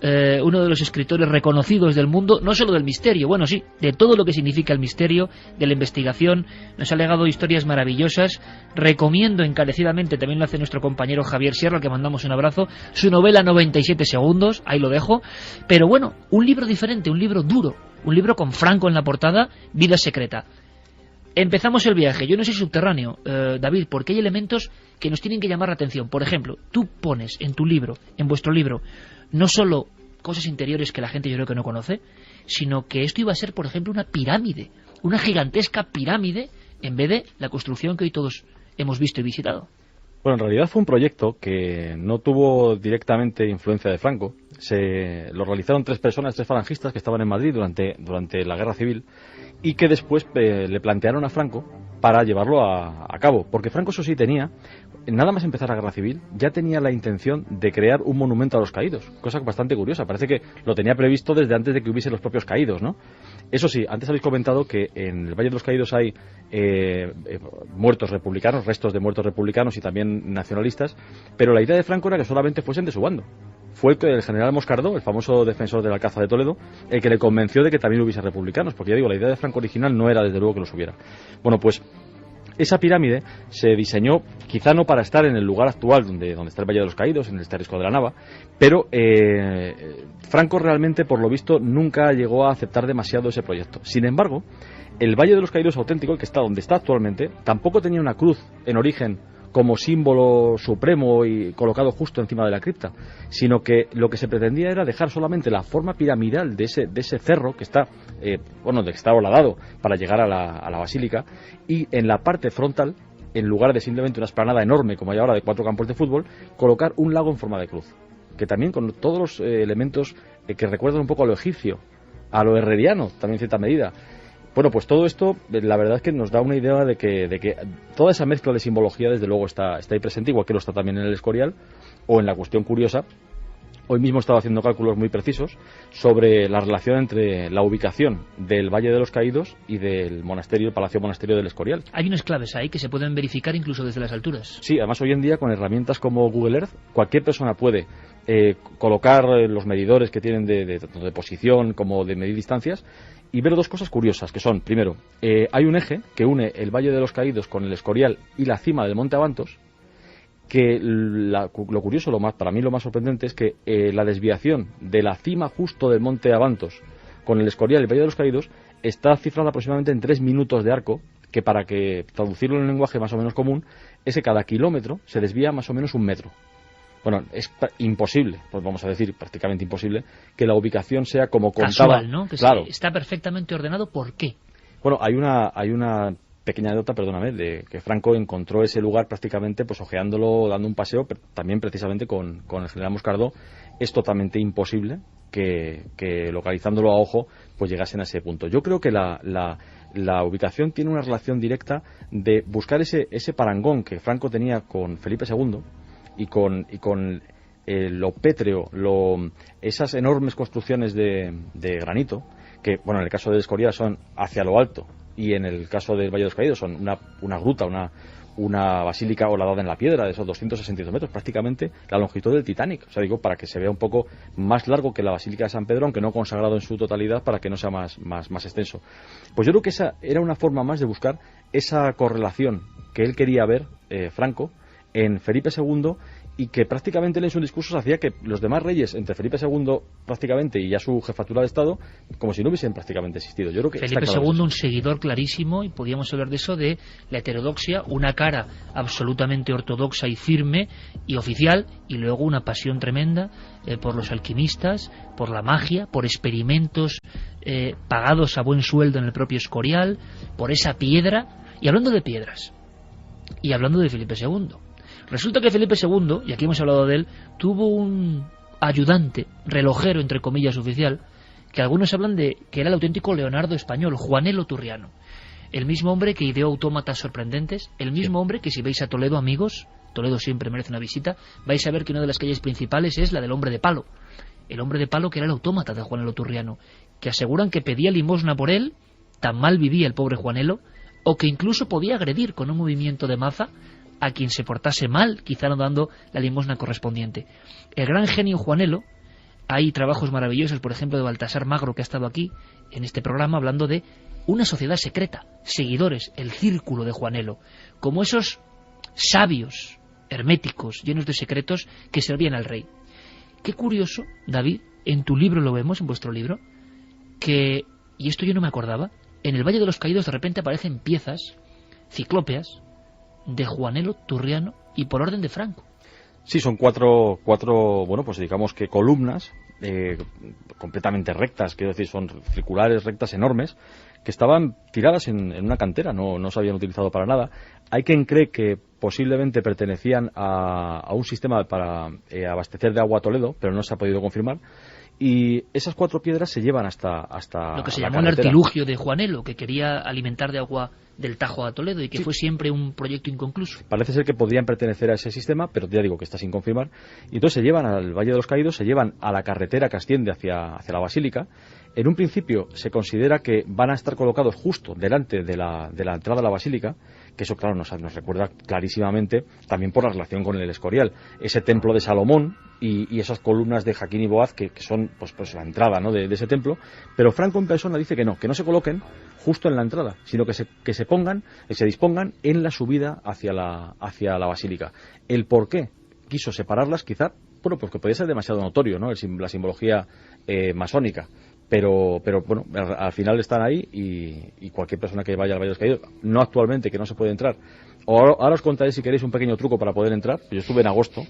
uno de los escritores reconocidos del mundo, no solo del misterio, bueno, sí, de todo lo que significa el misterio, de la investigación. Nos ha legado historias maravillosas. Recomiendo encarecidamente, también lo hace nuestro compañero Javier Sierra, al que mandamos un abrazo, su novela 97 segundos, ahí lo dejo. Pero bueno, un libro diferente, un libro duro, un libro con Franco en la portada, Vida secreta. Empezamos el viaje. Yo no soy subterráneo, David, porque hay elementos que nos tienen que llamar la atención. Por ejemplo, tú pones en tu libro, en vuestro libro, no solo cosas interiores que la gente yo creo que no conoce, sino que esto iba a ser, por ejemplo, una pirámide, una gigantesca pirámide, en vez de la construcción que hoy todos hemos visto y visitado. Bueno, en realidad fue un proyecto que no tuvo directamente influencia de Franco. Lo realizaron tres falangistas que estaban en Madrid durante la Guerra Civil, y que después le plantearon a Franco para llevarlo a cabo. Porque Franco, eso sí, tenía, nada más empezar la Guerra Civil, ya tenía la intención de crear un monumento a los caídos. Cosa bastante curiosa, parece que lo tenía previsto desde antes de que hubiese los propios caídos, ¿no? Eso sí, antes habéis comentado que en el Valle de los Caídos hay muertos republicanos, restos de muertos republicanos y también nacionalistas, pero la idea de Franco era que solamente fuesen de su bando. Fue el general Moscardó, el famoso defensor del Alcázar de Toledo, el que le convenció de que también hubiese republicanos, porque ya digo, la idea de Franco original no era desde luego que los hubiera. Bueno, pues esa pirámide se diseñó quizá no para estar en el lugar actual donde está el Valle de los Caídos, en el Esterisco de la Nava, pero Franco realmente, por lo visto, nunca llegó a aceptar demasiado ese proyecto. Sin embargo, el Valle de los Caídos auténtico, el que está donde está actualmente, tampoco tenía una cruz en origen como símbolo supremo y colocado justo encima de la cripta, sino que lo que se pretendía era dejar solamente la forma piramidal de ese cerro que está, que está holadado para llegar a la basílica, y en la parte frontal, en lugar de simplemente una explanada enorme como hay ahora de 4 campos de fútbol, colocar un lago en forma de cruz, que también con todos los elementos que recuerdan un poco a lo egipcio, a lo herreriano, también en cierta medida. Bueno, pues todo esto, la verdad es que nos da una idea de que toda esa mezcla de simbología, desde luego, está ahí presente, igual que lo está también en el Escorial, o en la cuestión curiosa, Hoy mismo estaba haciendo cálculos muy precisos sobre la relación entre la ubicación del Valle de los Caídos y del monasterio, el Palacio Monasterio del Escorial. Hay unas claves ahí que se pueden verificar incluso desde las alturas. Sí, además hoy en día con herramientas como Google Earth, cualquier persona puede colocar los medidores que tienen tanto de posición como de medir distancias y ver dos cosas curiosas, que son, primero, hay un eje que une el Valle de los Caídos con el Escorial y la cima del Monte Abantos, que lo curioso, para mí lo más sorprendente es que la desviación de la cima justo del Monte Abantos con el Escorial y el Valle de los Caídos está cifrada aproximadamente en 3 minutos de arco, que para que traducirlo en un lenguaje más o menos común, es que cada kilómetro se desvía más o menos 1 metro. Bueno, es imposible, pues vamos a decir prácticamente imposible, que la ubicación sea como contaba. Casual, ¿no? Que claro. Está perfectamente ordenado. ¿Por qué? Bueno, hay una pequeña anécdota, perdóname, de que Franco encontró ese lugar prácticamente pues ojeándolo, dando un paseo, pero también precisamente con el general Moscardó. Es totalmente imposible que localizándolo a ojo pues llegasen a ese punto. Yo creo que la ubicación tiene una relación directa de buscar ese parangón que Franco tenía con Felipe II y con lo pétreo, esas enormes construcciones de granito, que bueno, en el caso del Escorial son hacia lo alto y en el caso del Valle de los Caídos son una gruta, una basílica horadada en la piedra de esos 262 metros, prácticamente la longitud del Titanic. O sea, digo, para que se vea un poco más largo que la Basílica de San Pedro, aunque no consagrado en su totalidad, para que no sea más extenso. Pues yo creo que esa era una forma más de buscar esa correlación que él quería ver, Franco, en Felipe II, y que prácticamente en sus discursos hacía que los demás reyes, entre Felipe II prácticamente y ya su jefatura de Estado, como si no hubiesen prácticamente existido. Yo creo que Felipe II, un seguidor clarísimo, y podíamos hablar de eso, de la heterodoxia, una cara absolutamente ortodoxa y firme y oficial, y luego una pasión tremenda por los alquimistas, por la magia, por experimentos pagados a buen sueldo en el propio Escorial, por esa piedra. Y hablando de piedras, y hablando de Felipe II, resulta que Felipe II, y aquí hemos hablado de él, tuvo un ayudante, relojero, entre comillas, oficial, que algunos hablan de que era el auténtico Leonardo español, Juanelo Turriano. El mismo hombre que ideó autómatas sorprendentes, el mismo hombre que si veis a Toledo, amigos, Toledo siempre merece una visita, vais a ver que una de las calles principales es la del hombre de palo. El hombre de palo que era el autómata de Juanelo Turriano, que aseguran que pedía limosna por él, tan mal vivía el pobre Juanelo, o que incluso podía agredir con un movimiento de maza a quien se portase mal, quizá no dando la limosna correspondiente. El gran genio Juanelo, hay trabajos maravillosos, por ejemplo, de Baltasar Magro, que ha estado aquí en este programa, hablando de una sociedad secreta, seguidores, el círculo de Juanelo, como esos sabios herméticos, llenos de secretos, que servían al rey. Qué curioso, David, en tu libro lo vemos, en vuestro libro, que, y esto yo no me acordaba, en el Valle de los Caídos de repente aparecen piezas ciclópeas de Juanelo Turriano y por orden de Franco. Sí, son cuatro, bueno, pues digamos que columnas completamente rectas, quiero decir, son circulares, rectas, enormes, que estaban tiradas en una cantera, no se habían utilizado para nada. Hay quien cree que posiblemente pertenecían a un sistema para abastecer de agua a Toledo, pero no se ha podido confirmar. Y esas 4 piedras se llevan hasta lo que se llamó el artilugio de Juanelo, que quería alimentar de agua del Tajo a Toledo y que fue siempre un proyecto inconcluso. Parece ser que podrían pertenecer a ese sistema, pero ya digo que está sin confirmar. Y entonces se llevan al Valle de los Caídos, se llevan a la carretera que asciende hacia la Basílica. En un principio se considera que van a estar colocados justo delante de la entrada a la Basílica, que eso claro nos recuerda clarísimamente también por la relación con el Escorial, ese templo de Salomón y esas columnas de Jaquín y Boaz que son pues la entrada, ¿no?, de ese templo. Pero Franco en persona dice que no se coloquen justo en la entrada, sino que se dispongan en la subida hacia la Basílica. El por qué quiso separarlas, quizá, bueno, pues que podía ser demasiado notorio, ¿no?, la simbología masónica. Pero bueno, al final están ahí y cualquier persona que vaya al Valle de los Caídos, no actualmente, que no se puede entrar. Ahora os contaré si queréis un pequeño truco para poder entrar. Yo estuve en agosto,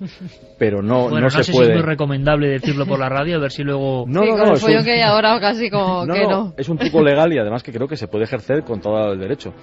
pero no se sé puede. Si es muy recomendable decirlo por la radio, a ver si luego... No, el follón que hay ahora casi como que no. Es un truco legal y además que creo que se puede ejercer con todo el derecho.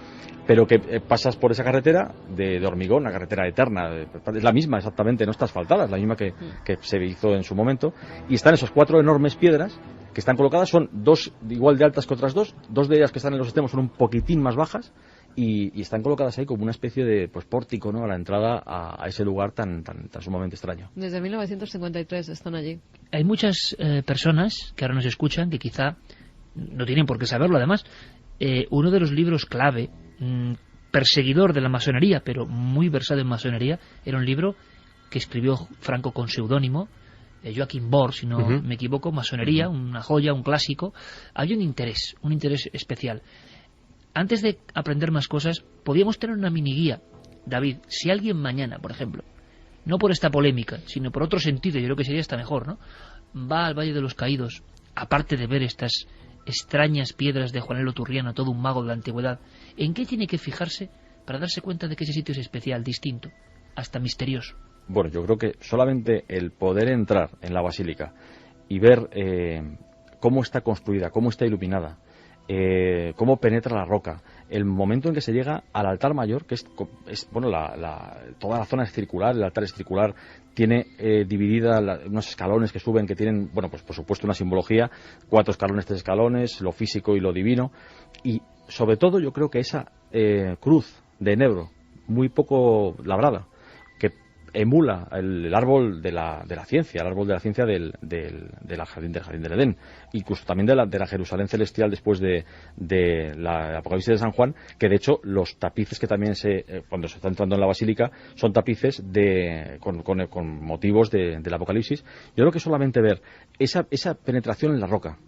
Pero que pasas por esa carretera de hormigón, una carretera eterna, es la misma exactamente, no está asfaltada, es la misma que se hizo en su momento, y están esas 4 enormes piedras que están colocadas, son 2 igual de altas que otras 2 de ellas que están en los extremos son un poquitín más bajas, y están colocadas ahí como una especie de pórtico, ¿no?, a la entrada a ese lugar tan sumamente extraño. Desde 1953 están allí. Hay muchas personas que ahora nos escuchan que quizá no tienen por qué saberlo. Además, uno de los libros clave, perseguidor de la masonería, pero muy versado en masonería, era un libro que escribió Franco con seudónimo, Joachim Bor, si no me equivoco, Masonería, una joya, un clásico. Hay un interés especial. Antes de aprender más cosas, podíamos tener una mini guía. David, si alguien mañana, por ejemplo, no por esta polémica, sino por otro sentido, yo creo que sería hasta mejor, ¿no?, va al Valle de los Caídos, aparte de ver estas extrañas piedras de Juanelo Turriana, todo un mago de la antigüedad, ¿en qué tiene que fijarse para darse cuenta de que ese sitio es especial, distinto, hasta misterioso? Bueno, yo creo que solamente el poder entrar en la basílica y ver cómo está construida, cómo está iluminada, cómo penetra la roca, el momento en que se llega al altar mayor, que es bueno, toda la zona es circular, el altar es circular, tiene dividida unos escalones que suben, que tienen, bueno, pues por supuesto una simbología, 4 escalones, 3 escalones, lo físico y lo divino, y sobre todo yo creo que esa cruz de enebro, muy poco labrada, que emula el árbol de la ciencia, el árbol de la ciencia del jardín del Edén, incluso también de la Jerusalén celestial después de la Apocalipsis de San Juan, que de hecho los tapices que también cuando se está entrando en la basílica son tapices con motivos del Apocalipsis. Yo creo que solamente ver esa penetración en la roca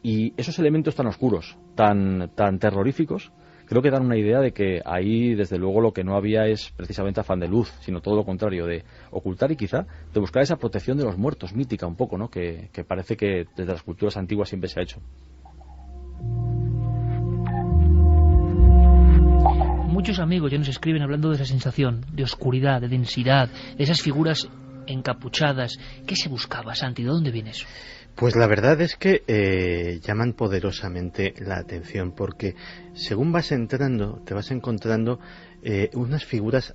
y esos elementos tan oscuros, tan terroríficos, creo que dan una idea de que ahí, desde luego, lo que no había es precisamente afán de luz, sino todo lo contrario, de ocultar y quizá de buscar esa protección de los muertos, mítica un poco, ¿no?, que parece que desde las culturas antiguas siempre se ha hecho. Muchos amigos ya nos escriben hablando de esa sensación de oscuridad, de densidad, de esas figuras encapuchadas. ¿Qué se buscaba, Santi? ¿De dónde viene eso? Pues la verdad es que llaman poderosamente la atención, porque según vas entrando, te vas encontrando unas figuras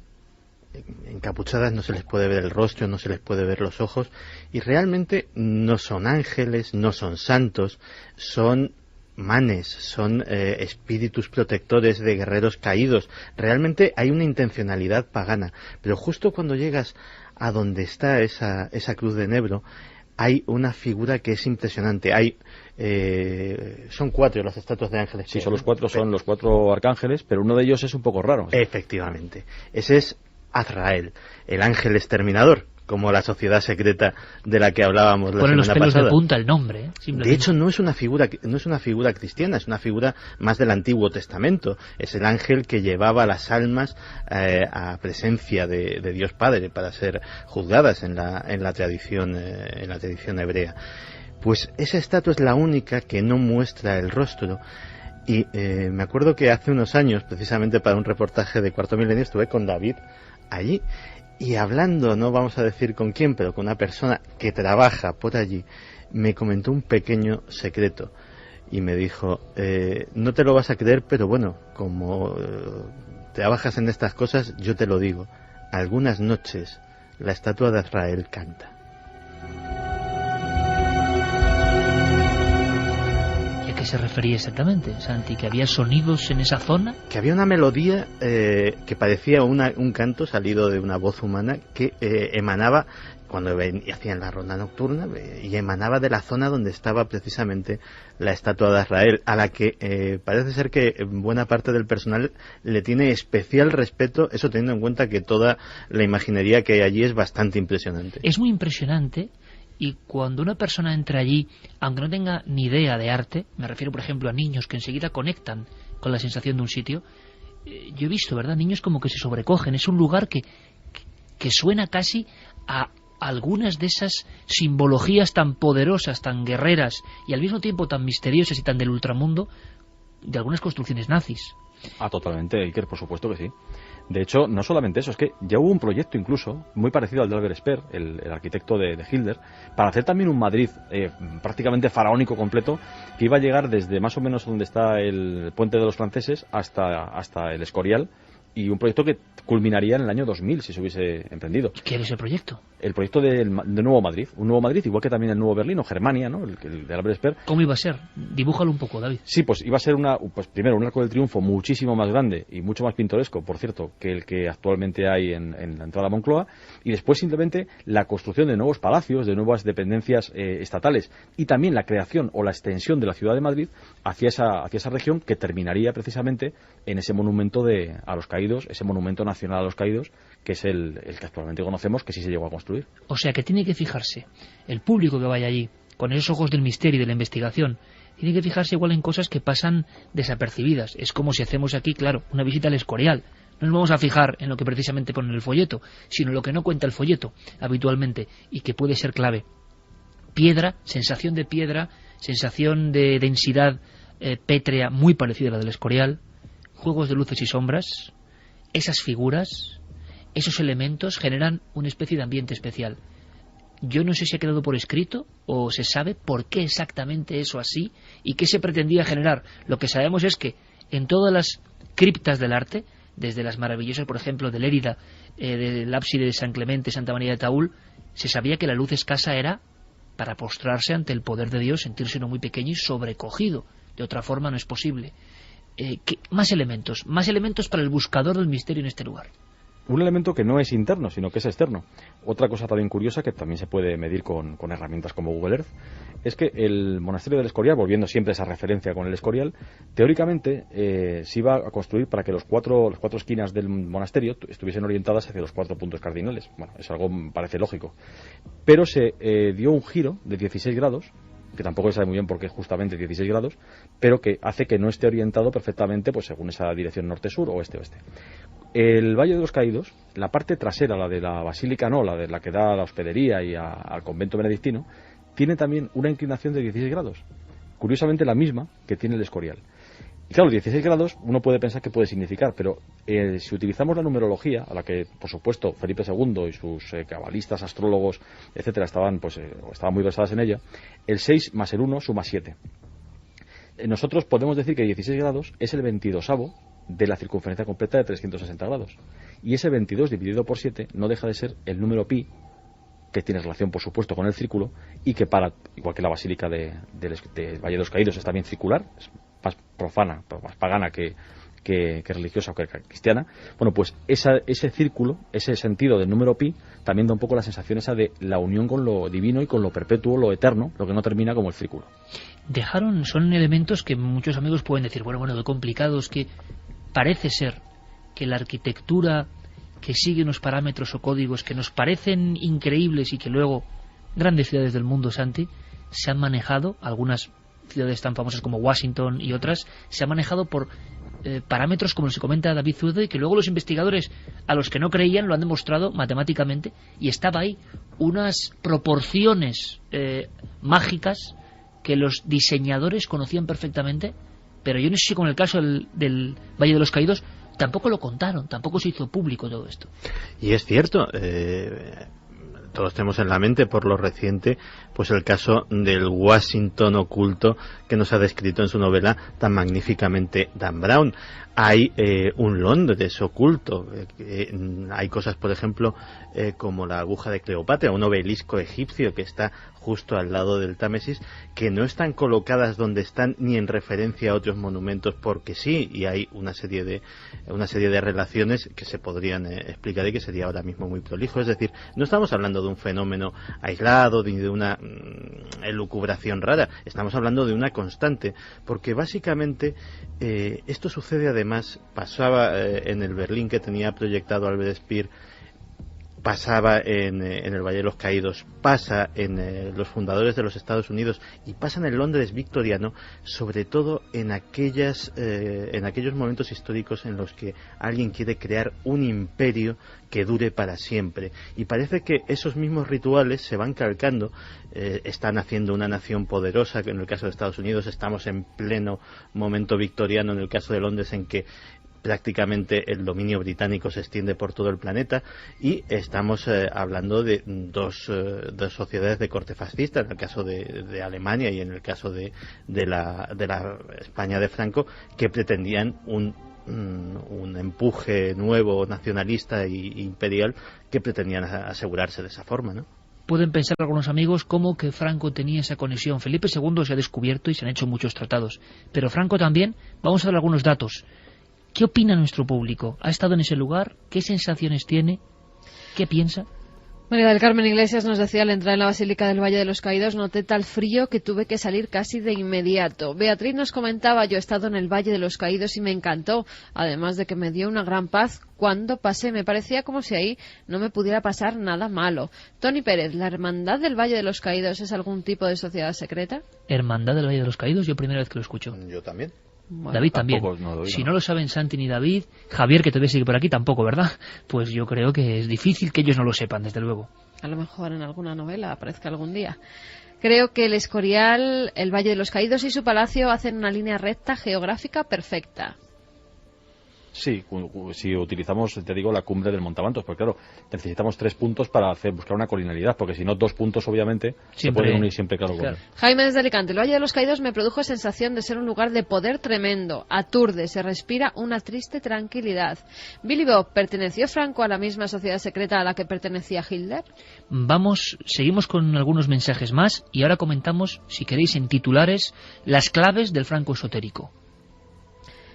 encapuchadas, no se les puede ver el rostro, no se les puede ver los ojos, y realmente no son ángeles, no son santos, son manes, son espíritus protectores de guerreros caídos. Realmente hay una intencionalidad pagana, pero justo cuando llegas a donde está esa cruz de enebro, hay una figura que es impresionante. Son 4 las estatuas de ángeles. Sí, son los 4 arcángeles, pero uno de ellos es un poco raro. Efectivamente. Ese es Azrael, el ángel exterminador, como la sociedad secreta de la que hablábamos la semana pasada. Pone los pelos de punta el nombre, De hecho, no es una figura cristiana, es una figura más del Antiguo Testamento. Es el ángel que llevaba las almas a presencia de Dios Padre para ser juzgadas en la tradición hebrea. Pues esa estatua es la única que no muestra el rostro. Y me acuerdo que hace unos años, precisamente para un reportaje de Cuarto Milenio, estuve con David allí. Y hablando, no vamos a decir con quién, pero con una persona que trabaja por allí, me comentó un pequeño secreto y me dijo, no te lo vas a creer, pero bueno, como trabajas en estas cosas, yo te lo digo, algunas noches la estatua de Azrael canta. ¿Y a qué se refería exactamente, Santi? ¿Que había sonidos en esa zona? Que había una melodía que parecía un canto salido de una voz humana que emanaba cuando hacían la ronda nocturna y emanaba de la zona donde estaba precisamente la estatua de Azrael, a la que parece ser que buena parte del personal le tiene especial respeto, eso teniendo en cuenta que toda la imaginería que hay allí es bastante impresionante. Es muy impresionante. Y cuando una persona entra allí, aunque no tenga ni idea de arte, me refiero por ejemplo a niños que enseguida conectan con la sensación de un sitio, yo he visto, ¿verdad?, niños como que se sobrecogen. Es un lugar que suena casi a algunas de esas simbologías tan poderosas, tan guerreras y al mismo tiempo tan misteriosas y tan del ultramundo de algunas construcciones nazis. Totalmente, Iker, por supuesto que sí. De hecho, no solamente eso, es que ya hubo un proyecto incluso muy parecido al de Albert Speer, el arquitecto de Hitler, para hacer también un Madrid prácticamente faraónico completo, que iba a llegar desde más o menos donde está el puente de los franceses hasta el Escorial, y un proyecto que culminaría en el año 2000 si se hubiese emprendido. ¿Qué era ese proyecto? el proyecto de Nuevo Madrid. Un Nuevo Madrid, igual que también el Nuevo Berlín o Germania, ¿no? El de Albert Speer. ¿Cómo iba a ser? Dibújalo un poco, David. Sí, pues iba a ser primero un Arco del Triunfo muchísimo más grande y mucho más pintoresco, por cierto, que el que actualmente hay en la entrada a Moncloa, y después simplemente la construcción de nuevos palacios, de nuevas dependencias estatales, y también la creación o la extensión de la ciudad de Madrid hacia esa región, que terminaría precisamente en ese monumento a los caídos, ese monumento nacional a los caídos, que es el que actualmente conocemos, que sí se llegó a construir. O sea que tiene que fijarse el público que vaya allí, con esos ojos del misterio y de la investigación, tiene que fijarse igual en cosas que pasan desapercibidas. Es como si hacemos aquí, claro, una visita al Escorial. No nos vamos a fijar en lo que precisamente pone en el folleto, sino en lo que no cuenta el folleto habitualmente y que puede ser clave. Piedra, sensación de densidad pétrea muy parecida a la del Escorial, juegos de luces y sombras, esas figuras, esos elementos generan una especie de ambiente especial. Yo no sé si ha quedado por escrito o se sabe por qué exactamente eso así y qué se pretendía generar. Lo que sabemos es que en todas las criptas del arte, desde las maravillosas, por ejemplo, de Lérida, del ábside de San Clemente, Santa María de Taúl, se sabía que la luz escasa era para postrarse ante el poder de Dios, sentirse uno muy pequeño y sobrecogido. De otra forma no es posible. Más elementos para el buscador del misterio en este lugar. Un elemento que no es interno, sino que es externo. Otra cosa también curiosa, que también se puede medir con herramientas como Google Earth, es que el monasterio del Escorial, volviendo siempre a esa referencia con el Escorial, teóricamente se iba a construir para que las cuatro esquinas del monasterio estuviesen orientadas hacia los 4 puntos cardinales. Bueno, es algo parece lógico. Pero se dio un giro de 16 grados, que tampoco se sabe muy bien por qué justamente 16 grados, pero que hace que no esté orientado perfectamente pues según esa dirección norte-sur o este-oeste. El Valle de los Caídos, la parte trasera, la de la basílica, no, la de la que da a la hospedería y al convento benedictino, tiene también una inclinación de 16 grados. Curiosamente la misma que tiene el Escorial. Y claro, 16 grados uno puede pensar que puede significar, pero si utilizamos la numerología, a la que por supuesto Felipe II y sus cabalistas, astrólogos, etcétera, estaban muy versadas en ella, el 6 más el 1 suma 7. Nosotros podemos decir que 16 grados es el 22avo de la circunferencia completa de 360 grados. Y ese 22 dividido por 7 no deja de ser el número pi, que tiene relación, por supuesto, con el círculo, y que igual que la basílica del Valle de los Caídos es también circular, es más profana, más pagana que religiosa o que cristiana, bueno, pues ese círculo, ese sentido del número pi, también da un poco la sensación esa de la unión con lo divino y con lo perpetuo, lo eterno, lo que no termina como el círculo. Son elementos que muchos amigos pueden decir, bueno, qué complicados, que parece ser que la arquitectura que sigue unos parámetros o códigos que nos parecen increíbles y que luego grandes ciudades del mundo, Santi, se han manejado, algunas ciudades tan famosas como Washington y otras, se han manejado por parámetros como se comenta David Zude, y que luego los investigadores a los que no creían lo han demostrado matemáticamente, y estaba ahí unas proporciones mágicas que los diseñadores conocían perfectamente, pero yo no sé si con el caso del Valle de los Caídos tampoco lo contaron, tampoco se hizo público todo esto. Y es cierto, todos tenemos en la mente por lo reciente pues el caso del Washington oculto que nos ha descrito en su novela tan magníficamente Dan Brown. Hay un Londres oculto, hay cosas, por ejemplo, como la aguja de Cleopatra, un obelisco egipcio que está justo al lado del Támesis, que no están colocadas donde están ni en referencia a otros monumentos porque sí, y hay una serie de relaciones que se podrían explicar y que sería ahora mismo muy prolijo. Es decir, no estamos hablando de un fenómeno aislado ni de una elucubración rara, estamos hablando de una constante, porque básicamente esto sucede además, pasaba en el Berlín que tenía proyectado Albert Speer, pasaba en el Valle de los Caídos, pasa en los fundadores de los Estados Unidos y pasa en el Londres victoriano, sobre todo en aquellos momentos históricos en los que alguien quiere crear un imperio que dure para siempre. Y parece que esos mismos rituales se van calcando. Están haciendo una nación poderosa, que en el caso de Estados Unidos estamos en pleno momento victoriano, en el caso de Londres en que prácticamente el dominio británico se extiende por todo el planeta, y estamos hablando de dos sociedades de corte fascista, en el caso de Alemania y en el caso de la España de Franco, que pretendían un un empuje nuevo nacionalista e imperial que pretendían asegurarse de esa forma, ¿no? Pueden pensar algunos amigos como que Franco tenía esa conexión. Felipe II se ha descubierto y se han hecho muchos tratados, pero Franco también. Vamos a dar algunos datos. ¿Qué opina nuestro público? ¿Ha estado en ese lugar? ¿Qué sensaciones tiene? ¿Qué piensa? María del Carmen Iglesias nos decía: al entrar en la Basílica del Valle de los Caídos noté tal frío que tuve que salir casi de inmediato. Beatriz nos comentaba: yo he estado en el Valle de los Caídos y me encantó, además de que me dio una gran paz cuando pasé. Me parecía como si ahí no me pudiera pasar nada malo. Tony Pérez, ¿la Hermandad del Valle de los Caídos es algún tipo de sociedad secreta? Hermandad del Valle de los Caídos, yo primera vez que lo escucho. Yo también. Bueno, David también. Si no lo saben Santi ni David, Javier, que todavía sigue por aquí, tampoco, ¿verdad? Pues yo creo que es difícil que ellos no lo sepan, desde luego. A lo mejor en alguna novela aparezca algún día. Creo que el Escorial, el Valle de los Caídos y su palacio hacen una línea recta geográfica perfecta. Sí, si utilizamos, te digo, la cumbre del Montabantos, porque claro, necesitamos 3 puntos para buscar una colinealidad, porque si no, 2 puntos obviamente se pueden unir siempre, claro. Jaime desde Alicante: el Valle de los Caídos me produjo sensación de ser un lugar de poder tremendo, aturde, se respira una triste tranquilidad. Billy Bob, ¿perteneció Franco a la misma sociedad secreta a la que pertenecía Hitler? Seguimos con algunos mensajes más y ahora comentamos, si queréis en titulares, las claves del Franco esotérico.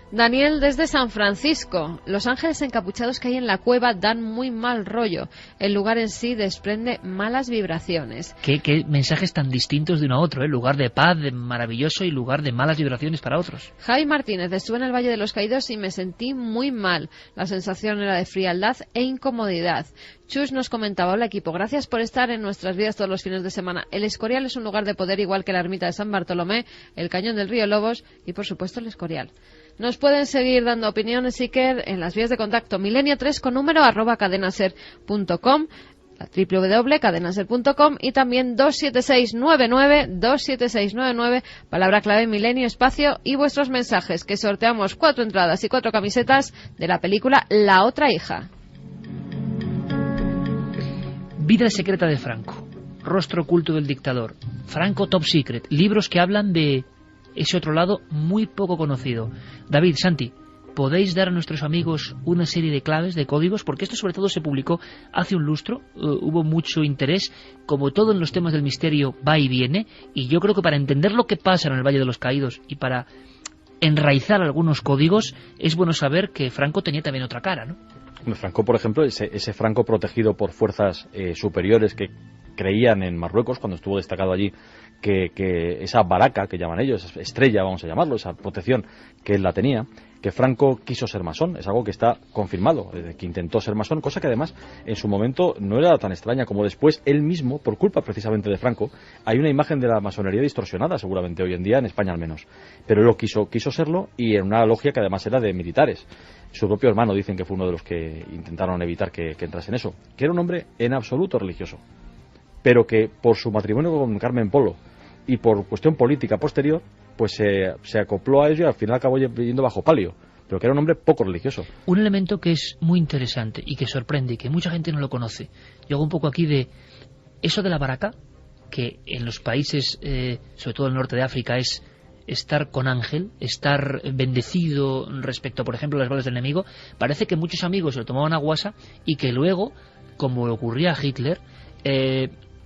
Daniel desde San Francisco: los ángeles encapuchados que hay en la cueva dan muy mal rollo. El lugar en sí desprende malas vibraciones. ¿Qué mensajes tan distintos de uno a otro, ¿eh? Lugar de paz, de maravilloso, y lugar de malas vibraciones para otros. Javi Martínez: estuve en el Valle de los Caídos y me sentí muy mal. La sensación era de frialdad e incomodidad. Chus nos comentaba: hola equipo, gracias por estar en nuestras vidas todos los fines de semana. El Escorial es un lugar de poder igual que la ermita de San Bartolomé, el cañón del río Lobos y por supuesto el Escorial. Nos pueden seguir dando opiniones, Iker, en las vías de contacto milenio3 con número @cadenaser.com, www.cadenaser.com y también 27699, palabra clave milenio, espacio y vuestros mensajes, que sorteamos 4 entradas y 4 camisetas de la película La otra hija. Vida secreta de Franco, rostro oculto del dictador, Franco Top Secret, libros que hablan de ese otro lado muy poco conocido. David, Santi, ¿podéis dar a nuestros amigos una serie de claves, de códigos? Porque esto sobre todo se publicó hace un lustro, hubo mucho interés, como todo en los temas del misterio va y viene, y yo creo que para entender lo que pasa en el Valle de los Caídos y para enraizar algunos códigos, es bueno saber que Franco tenía también otra cara, ¿no? Franco, por ejemplo, ese Franco protegido por fuerzas superiores que creían en Marruecos cuando estuvo destacado allí, que esa baraca que llaman ellos, esa estrella, vamos a llamarlo, esa protección que él la tenía, que Franco quiso ser masón, es algo que está confirmado, que intentó ser masón, cosa que además en su momento no era tan extraña como después él mismo, por culpa precisamente de Franco, hay una imagen de la masonería distorsionada seguramente hoy en día, en España al menos, pero él lo quiso serlo, y en una logia que además era de militares. Su propio hermano dicen que fue uno de los que intentaron evitar que entrase en eso, que era un hombre en absoluto religioso, pero que por su matrimonio con Carmen Polo y por cuestión política posterior, pues se acopló a ello y al final acabó yendo bajo palio, pero que era un hombre poco religioso. Un elemento que es muy interesante y que sorprende y que mucha gente no lo conoce. Yo hago un poco aquí de eso de la baraca, que en los países, sobre todo el norte de África, es estar con ángel, estar bendecido respecto, por ejemplo, a las balas del enemigo. Parece que muchos amigos se lo tomaban a guasa y que luego, como ocurría a Hitler,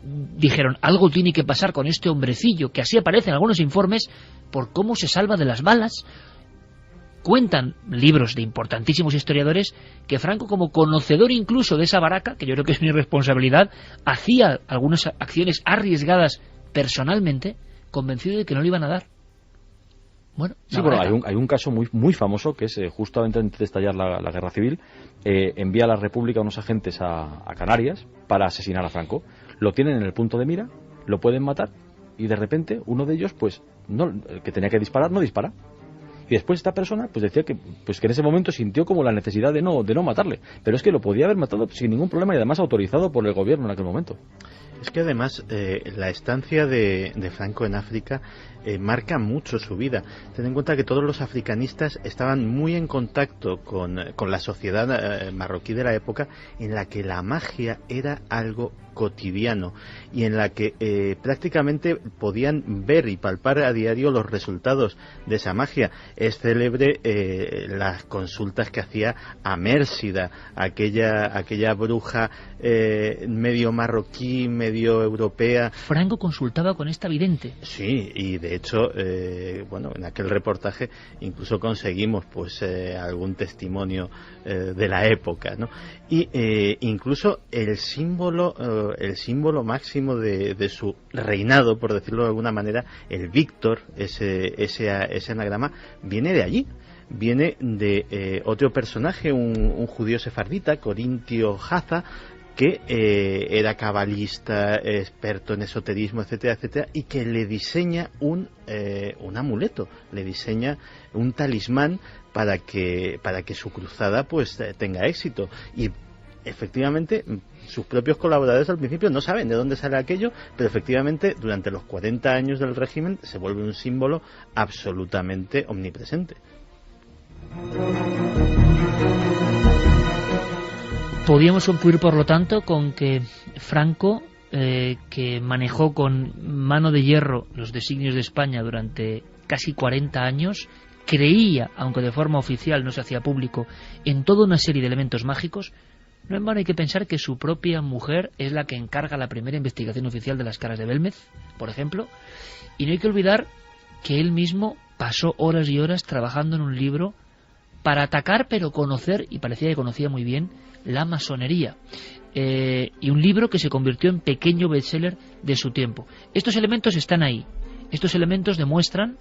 dijeron, algo tiene que pasar con este hombrecillo, que así aparece en algunos informes, por cómo se salva de las balas. Cuentan libros de importantísimos historiadores que Franco, como conocedor incluso de esa baraca, que yo creo que es mi responsabilidad, hacía algunas acciones arriesgadas personalmente, convencido de que no le iban a dar. Bueno, sí, bueno, hay un caso muy famoso que es justamente antes de estallar la guerra civil, envía a la República unos agentes a Canarias para asesinar a Franco. Lo tienen en el punto de mira, lo pueden matar y de repente uno de ellos, pues no, el que tenía que disparar, no dispara. Y después esta persona pues decía que en ese momento sintió como la necesidad de no matarle, pero es que lo podía haber matado sin ningún problema y además autorizado por el gobierno en aquel momento. Es que además la estancia de Franco en África marca mucho su vida. Ten en cuenta que todos los africanistas estaban muy en contacto con la sociedad marroquí de la época, en la que la magia era algo cotidiano y en la que prácticamente podían ver y palpar a diario los resultados de esa magia. Es célebre las consultas que hacía a Mérsida, aquella bruja medio marroquí, medio europea. Franco consultaba con esta vidente. Sí, y de hecho, en aquel reportaje incluso conseguimos pues algún testimonio de la época, ¿no? Y incluso el símbolo máximo de su reinado, por decirlo de alguna manera, el Víctor, ese anagrama, viene de allí. Viene de otro personaje, un judío sefardita, Corintio Haza, que era cabalista, experto en esoterismo, etcétera, etcétera, y que le diseña un amuleto, le diseña un talismán para que su cruzada pues tenga éxito. Y efectivamente sus propios colaboradores al principio no saben de dónde sale aquello, pero efectivamente durante los 40 años del régimen se vuelve un símbolo absolutamente omnipresente. Podríamos concluir, por lo tanto, con que Franco, que manejó con mano de hierro los designios de España durante casi 40 años, creía, aunque de forma oficial no se hacía público, en toda una serie de elementos mágicos. No en vano hay que pensar que su propia mujer es la que encarga la primera investigación oficial de las caras de Belmez, por ejemplo, y no hay que olvidar que él mismo pasó horas y horas trabajando en un libro para atacar, pero conocer, y parecía que conocía muy bien, la masonería. Y un libro que se convirtió en pequeño bestseller de su tiempo. Estos elementos están ahí. Estos elementos demuestran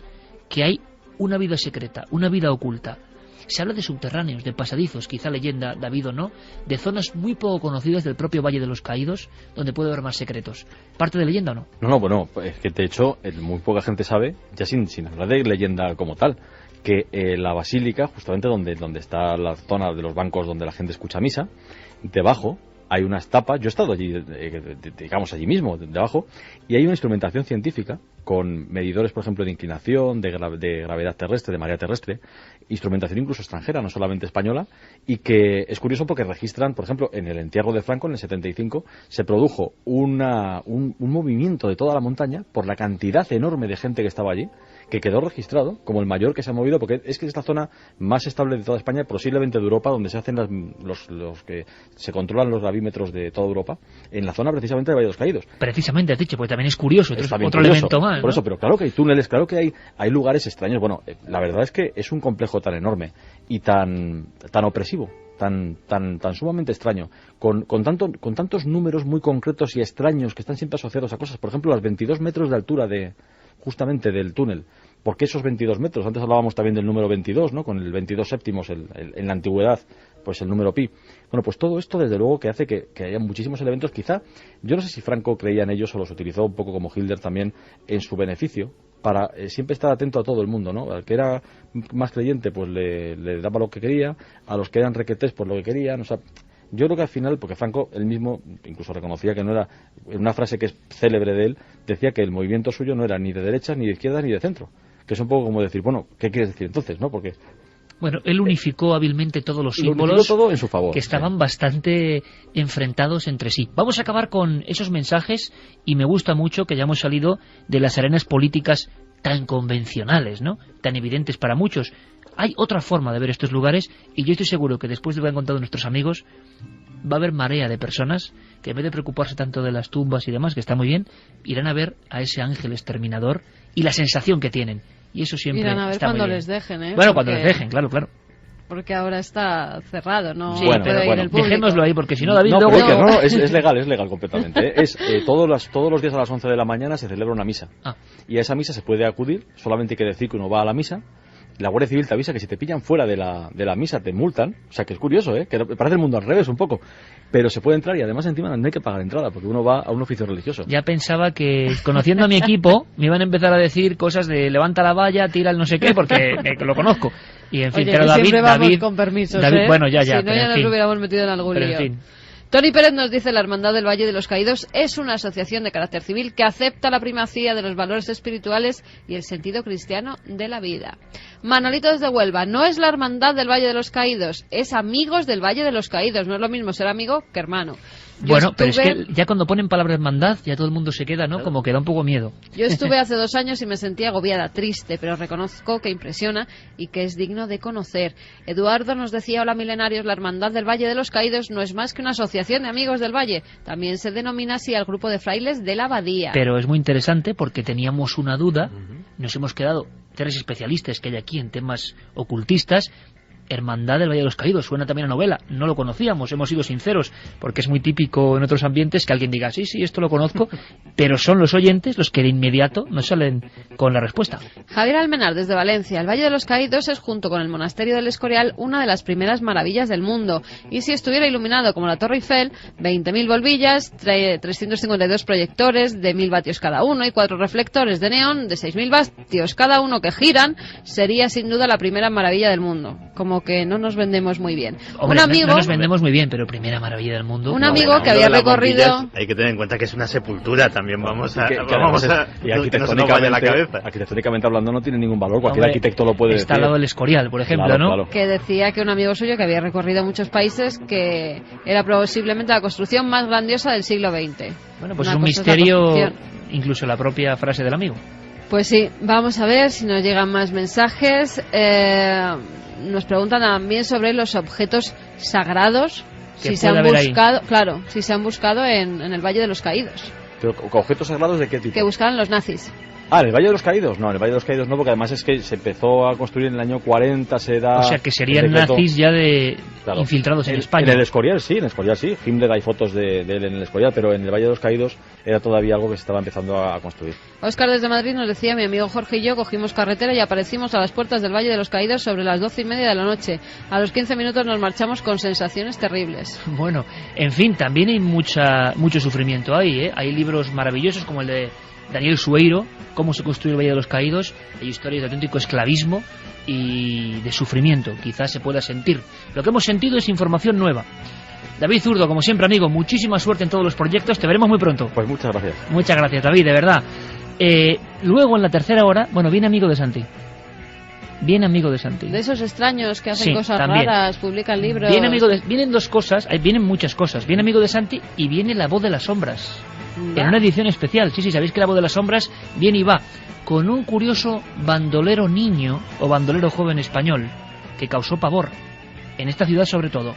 que hay una vida secreta, una vida oculta. Se habla de subterráneos, de pasadizos, quizá leyenda, David o no, de zonas muy poco conocidas del propio Valle de los Caídos, donde puede haber más secretos. ¿Parte de leyenda o no? No, bueno, es que de hecho muy poca gente sabe, ya sin hablar de leyenda como tal, que la basílica, justamente donde está la zona de los bancos donde la gente escucha misa, debajo hay unas tapas. Yo he estado allí, digamos allí mismo, debajo, y hay una instrumentación científica con medidores, por ejemplo, de inclinación, de gravedad terrestre, de marea terrestre, instrumentación incluso extranjera, no solamente española, y que es curioso porque registran, por ejemplo, en el entierro de Franco, en el 75, se produjo un movimiento de toda la montaña por la cantidad enorme de gente que estaba allí, que quedó registrado como el mayor que se ha movido, porque es que es la zona más estable de toda España, posiblemente de Europa, donde se hacen los que se controlan los gravímetros de toda Europa, en la zona precisamente de Valle de los Caídos. Precisamente has dicho, porque también es curioso, otro elemento más, ¿no? Por eso, pero claro que hay túneles, claro que hay lugares extraños. Bueno, la verdad es que es un complejo tan enorme y tan opresivo, tan sumamente extraño, con tantos números muy concretos y extraños que están siempre asociados a cosas. Por ejemplo, los 22 metros de altura justamente del túnel. ¿Por qué esos 22 metros? Antes hablábamos también del número 22, ¿no? Con el 22 séptimos, en la antigüedad, pues el número pi. Bueno, pues todo esto, desde luego, que hace que haya muchísimos elementos. Quizá, yo no sé si Franco creía en ellos o los utilizó un poco como Hitler también en su beneficio, para siempre estar atento a todo el mundo, ¿no? Al que era más creyente, pues le daba lo que quería, a los que eran requetés, pues lo que querían, o sea. Yo creo que al final, porque Franco él mismo incluso reconocía que no era, en una frase que es célebre de él, decía que el movimiento suyo no era ni de derecha, ni de izquierda, ni de centro. Que es un poco como decir, bueno, ¿qué quieres decir entonces, no? Porque bueno, él unificó hábilmente todos los símbolos todo en su favor, que estaban bastante enfrentados entre sí. Vamos a acabar con esos mensajes y me gusta mucho que hayamos salido de las arenas políticas tan convencionales, ¿no? Tan evidentes para muchos. Hay otra forma de ver estos lugares y yo estoy seguro que después de lo que han contado nuestros amigos va a haber marea de personas que en vez de preocuparse tanto de las tumbas y demás, que está muy bien, irán a ver a ese ángel exterminador y la sensación que tienen. Y eso siempre irán a ver está cuando muy bien. Les dejen, ¿eh? Bueno, cuando les dejen, claro. Porque ahora está cerrado, ¿no? Sí, puede ir el público. Dejémoslo ahí, porque si no, David, luego... No, es legal completamente. Todos los días a las 11 de la mañana se celebra una misa. Y a esa misa se puede acudir, solamente hay que decir que uno va a la misa. La Guardia Civil te avisa que si te pillan fuera de la misa te multan. O sea, que es curioso, que parece el mundo al revés un poco. Pero se puede entrar y además encima no hay que pagar entrada, porque uno va a un oficio religioso. Ya pensaba que, conociendo a mi equipo, me iban a empezar a decir cosas de levanta la valla, tira el no sé qué, porque lo conozco. Y en fin, oye, pero David con permisos, David, bueno, ya, si no, ya nos hubiéramos metido en algún lío. Tony Pérez nos dice: la Hermandad del Valle de los Caídos es una asociación de carácter civil que acepta la primacía de los valores espirituales y el sentido cristiano de la vida. Manolito desde Huelva: no es la Hermandad del Valle de los Caídos, es Amigos del Valle de los Caídos. No es lo mismo ser amigo que hermano. Bueno, pero es que ya cuando ponen palabra hermandad, ya todo el mundo se queda, ¿no? Como que da un poco miedo. Yo estuve hace 2 años y me sentí agobiada, triste, pero reconozco que impresiona y que es digno de conocer. Eduardo nos decía: hola milenarios, la Hermandad del Valle de los Caídos no es más que una asociación de amigos del Valle. También se denomina así al grupo de frailes de la abadía. Pero es muy interesante porque teníamos una duda, nos hemos quedado 3 especialistas que hay aquí en temas ocultistas. Hermandad del Valle de los Caídos, suena también a novela, no lo conocíamos, hemos sido sinceros, porque es muy típico en otros ambientes que alguien diga, sí, esto lo conozco, pero son los oyentes los que de inmediato nos salen con la respuesta. Javier Almenar, desde Valencia. El Valle de los Caídos es, junto con el Monasterio del Escorial, una de las primeras maravillas del mundo, y si estuviera iluminado como la Torre Eiffel, 20.000 bombillas, 352 proyectores de 1.000 vatios cada uno y 4 reflectores de neón de 6.000 vatios cada uno que giran, sería sin duda la primera maravilla del mundo. Como que no nos vendemos muy bien. Hombre, un amigo, no nos vendemos muy bien, pero primera maravilla del mundo. Un amigo que había recorrido... Hay que tener en cuenta que es una sepultura, también vamos a... Y arquitectónicamente hablando no tiene ningún valor, cualquier arquitecto lo puede decir. Está al lado del Escorial, por ejemplo, claro, ¿no? Claro. Que decía que un amigo suyo que había recorrido muchos países, que era posiblemente la construcción más grandiosa del siglo XX. Bueno, pues es un misterio, incluso la propia frase del amigo. Pues sí, vamos a ver si nos llegan más mensajes. Nos preguntan también sobre los objetos sagrados, si se han buscado, claro, si se han buscado en el Valle de los Caídos. ¿Pero objetos sagrados de qué tipo? Que buscaban los nazis. ¿En el Valle de los Caídos? No, en el Valle de los Caídos no, porque además es que se empezó a construir en el año 40, se da... O sea, que serían nazis ya infiltrados en España. En el Escorial sí, Himmler hay fotos de él en el Escorial, pero en el Valle de los Caídos era todavía algo que se estaba empezando a construir. Óscar desde Madrid nos decía: mi amigo Jorge y yo cogimos carretera y aparecimos a las puertas del Valle de los Caídos sobre las 12:30 de la noche. A los 15 minutos nos marchamos con sensaciones terribles. Bueno, en fin, también hay mucho sufrimiento ahí, ¿eh? Hay libros maravillosos como el de Daniel Sueiro, Cómo se construyó el Valle de los Caídos. Hay historias de auténtico esclavismo y de sufrimiento, quizás se pueda sentir. Lo que hemos sentido es información nueva. David Zurdo, como siempre, amigo, muchísima suerte en todos los proyectos, te veremos muy pronto. Pues muchas gracias. Muchas gracias, David, de verdad. Luego, en la tercera hora, viene amigo de Santi. Bien amigo de Santi. De esos extraños que hacen cosas raras, publican libros. Vienen 2 cosas, vienen muchas cosas. Viene amigo de Santi y viene La Voz de las Sombras. En una edición especial. Sí, sabéis que La Voz de las Sombras viene y va con un curioso bandolero niño o bandolero joven español que causó pavor en esta ciudad sobre todo.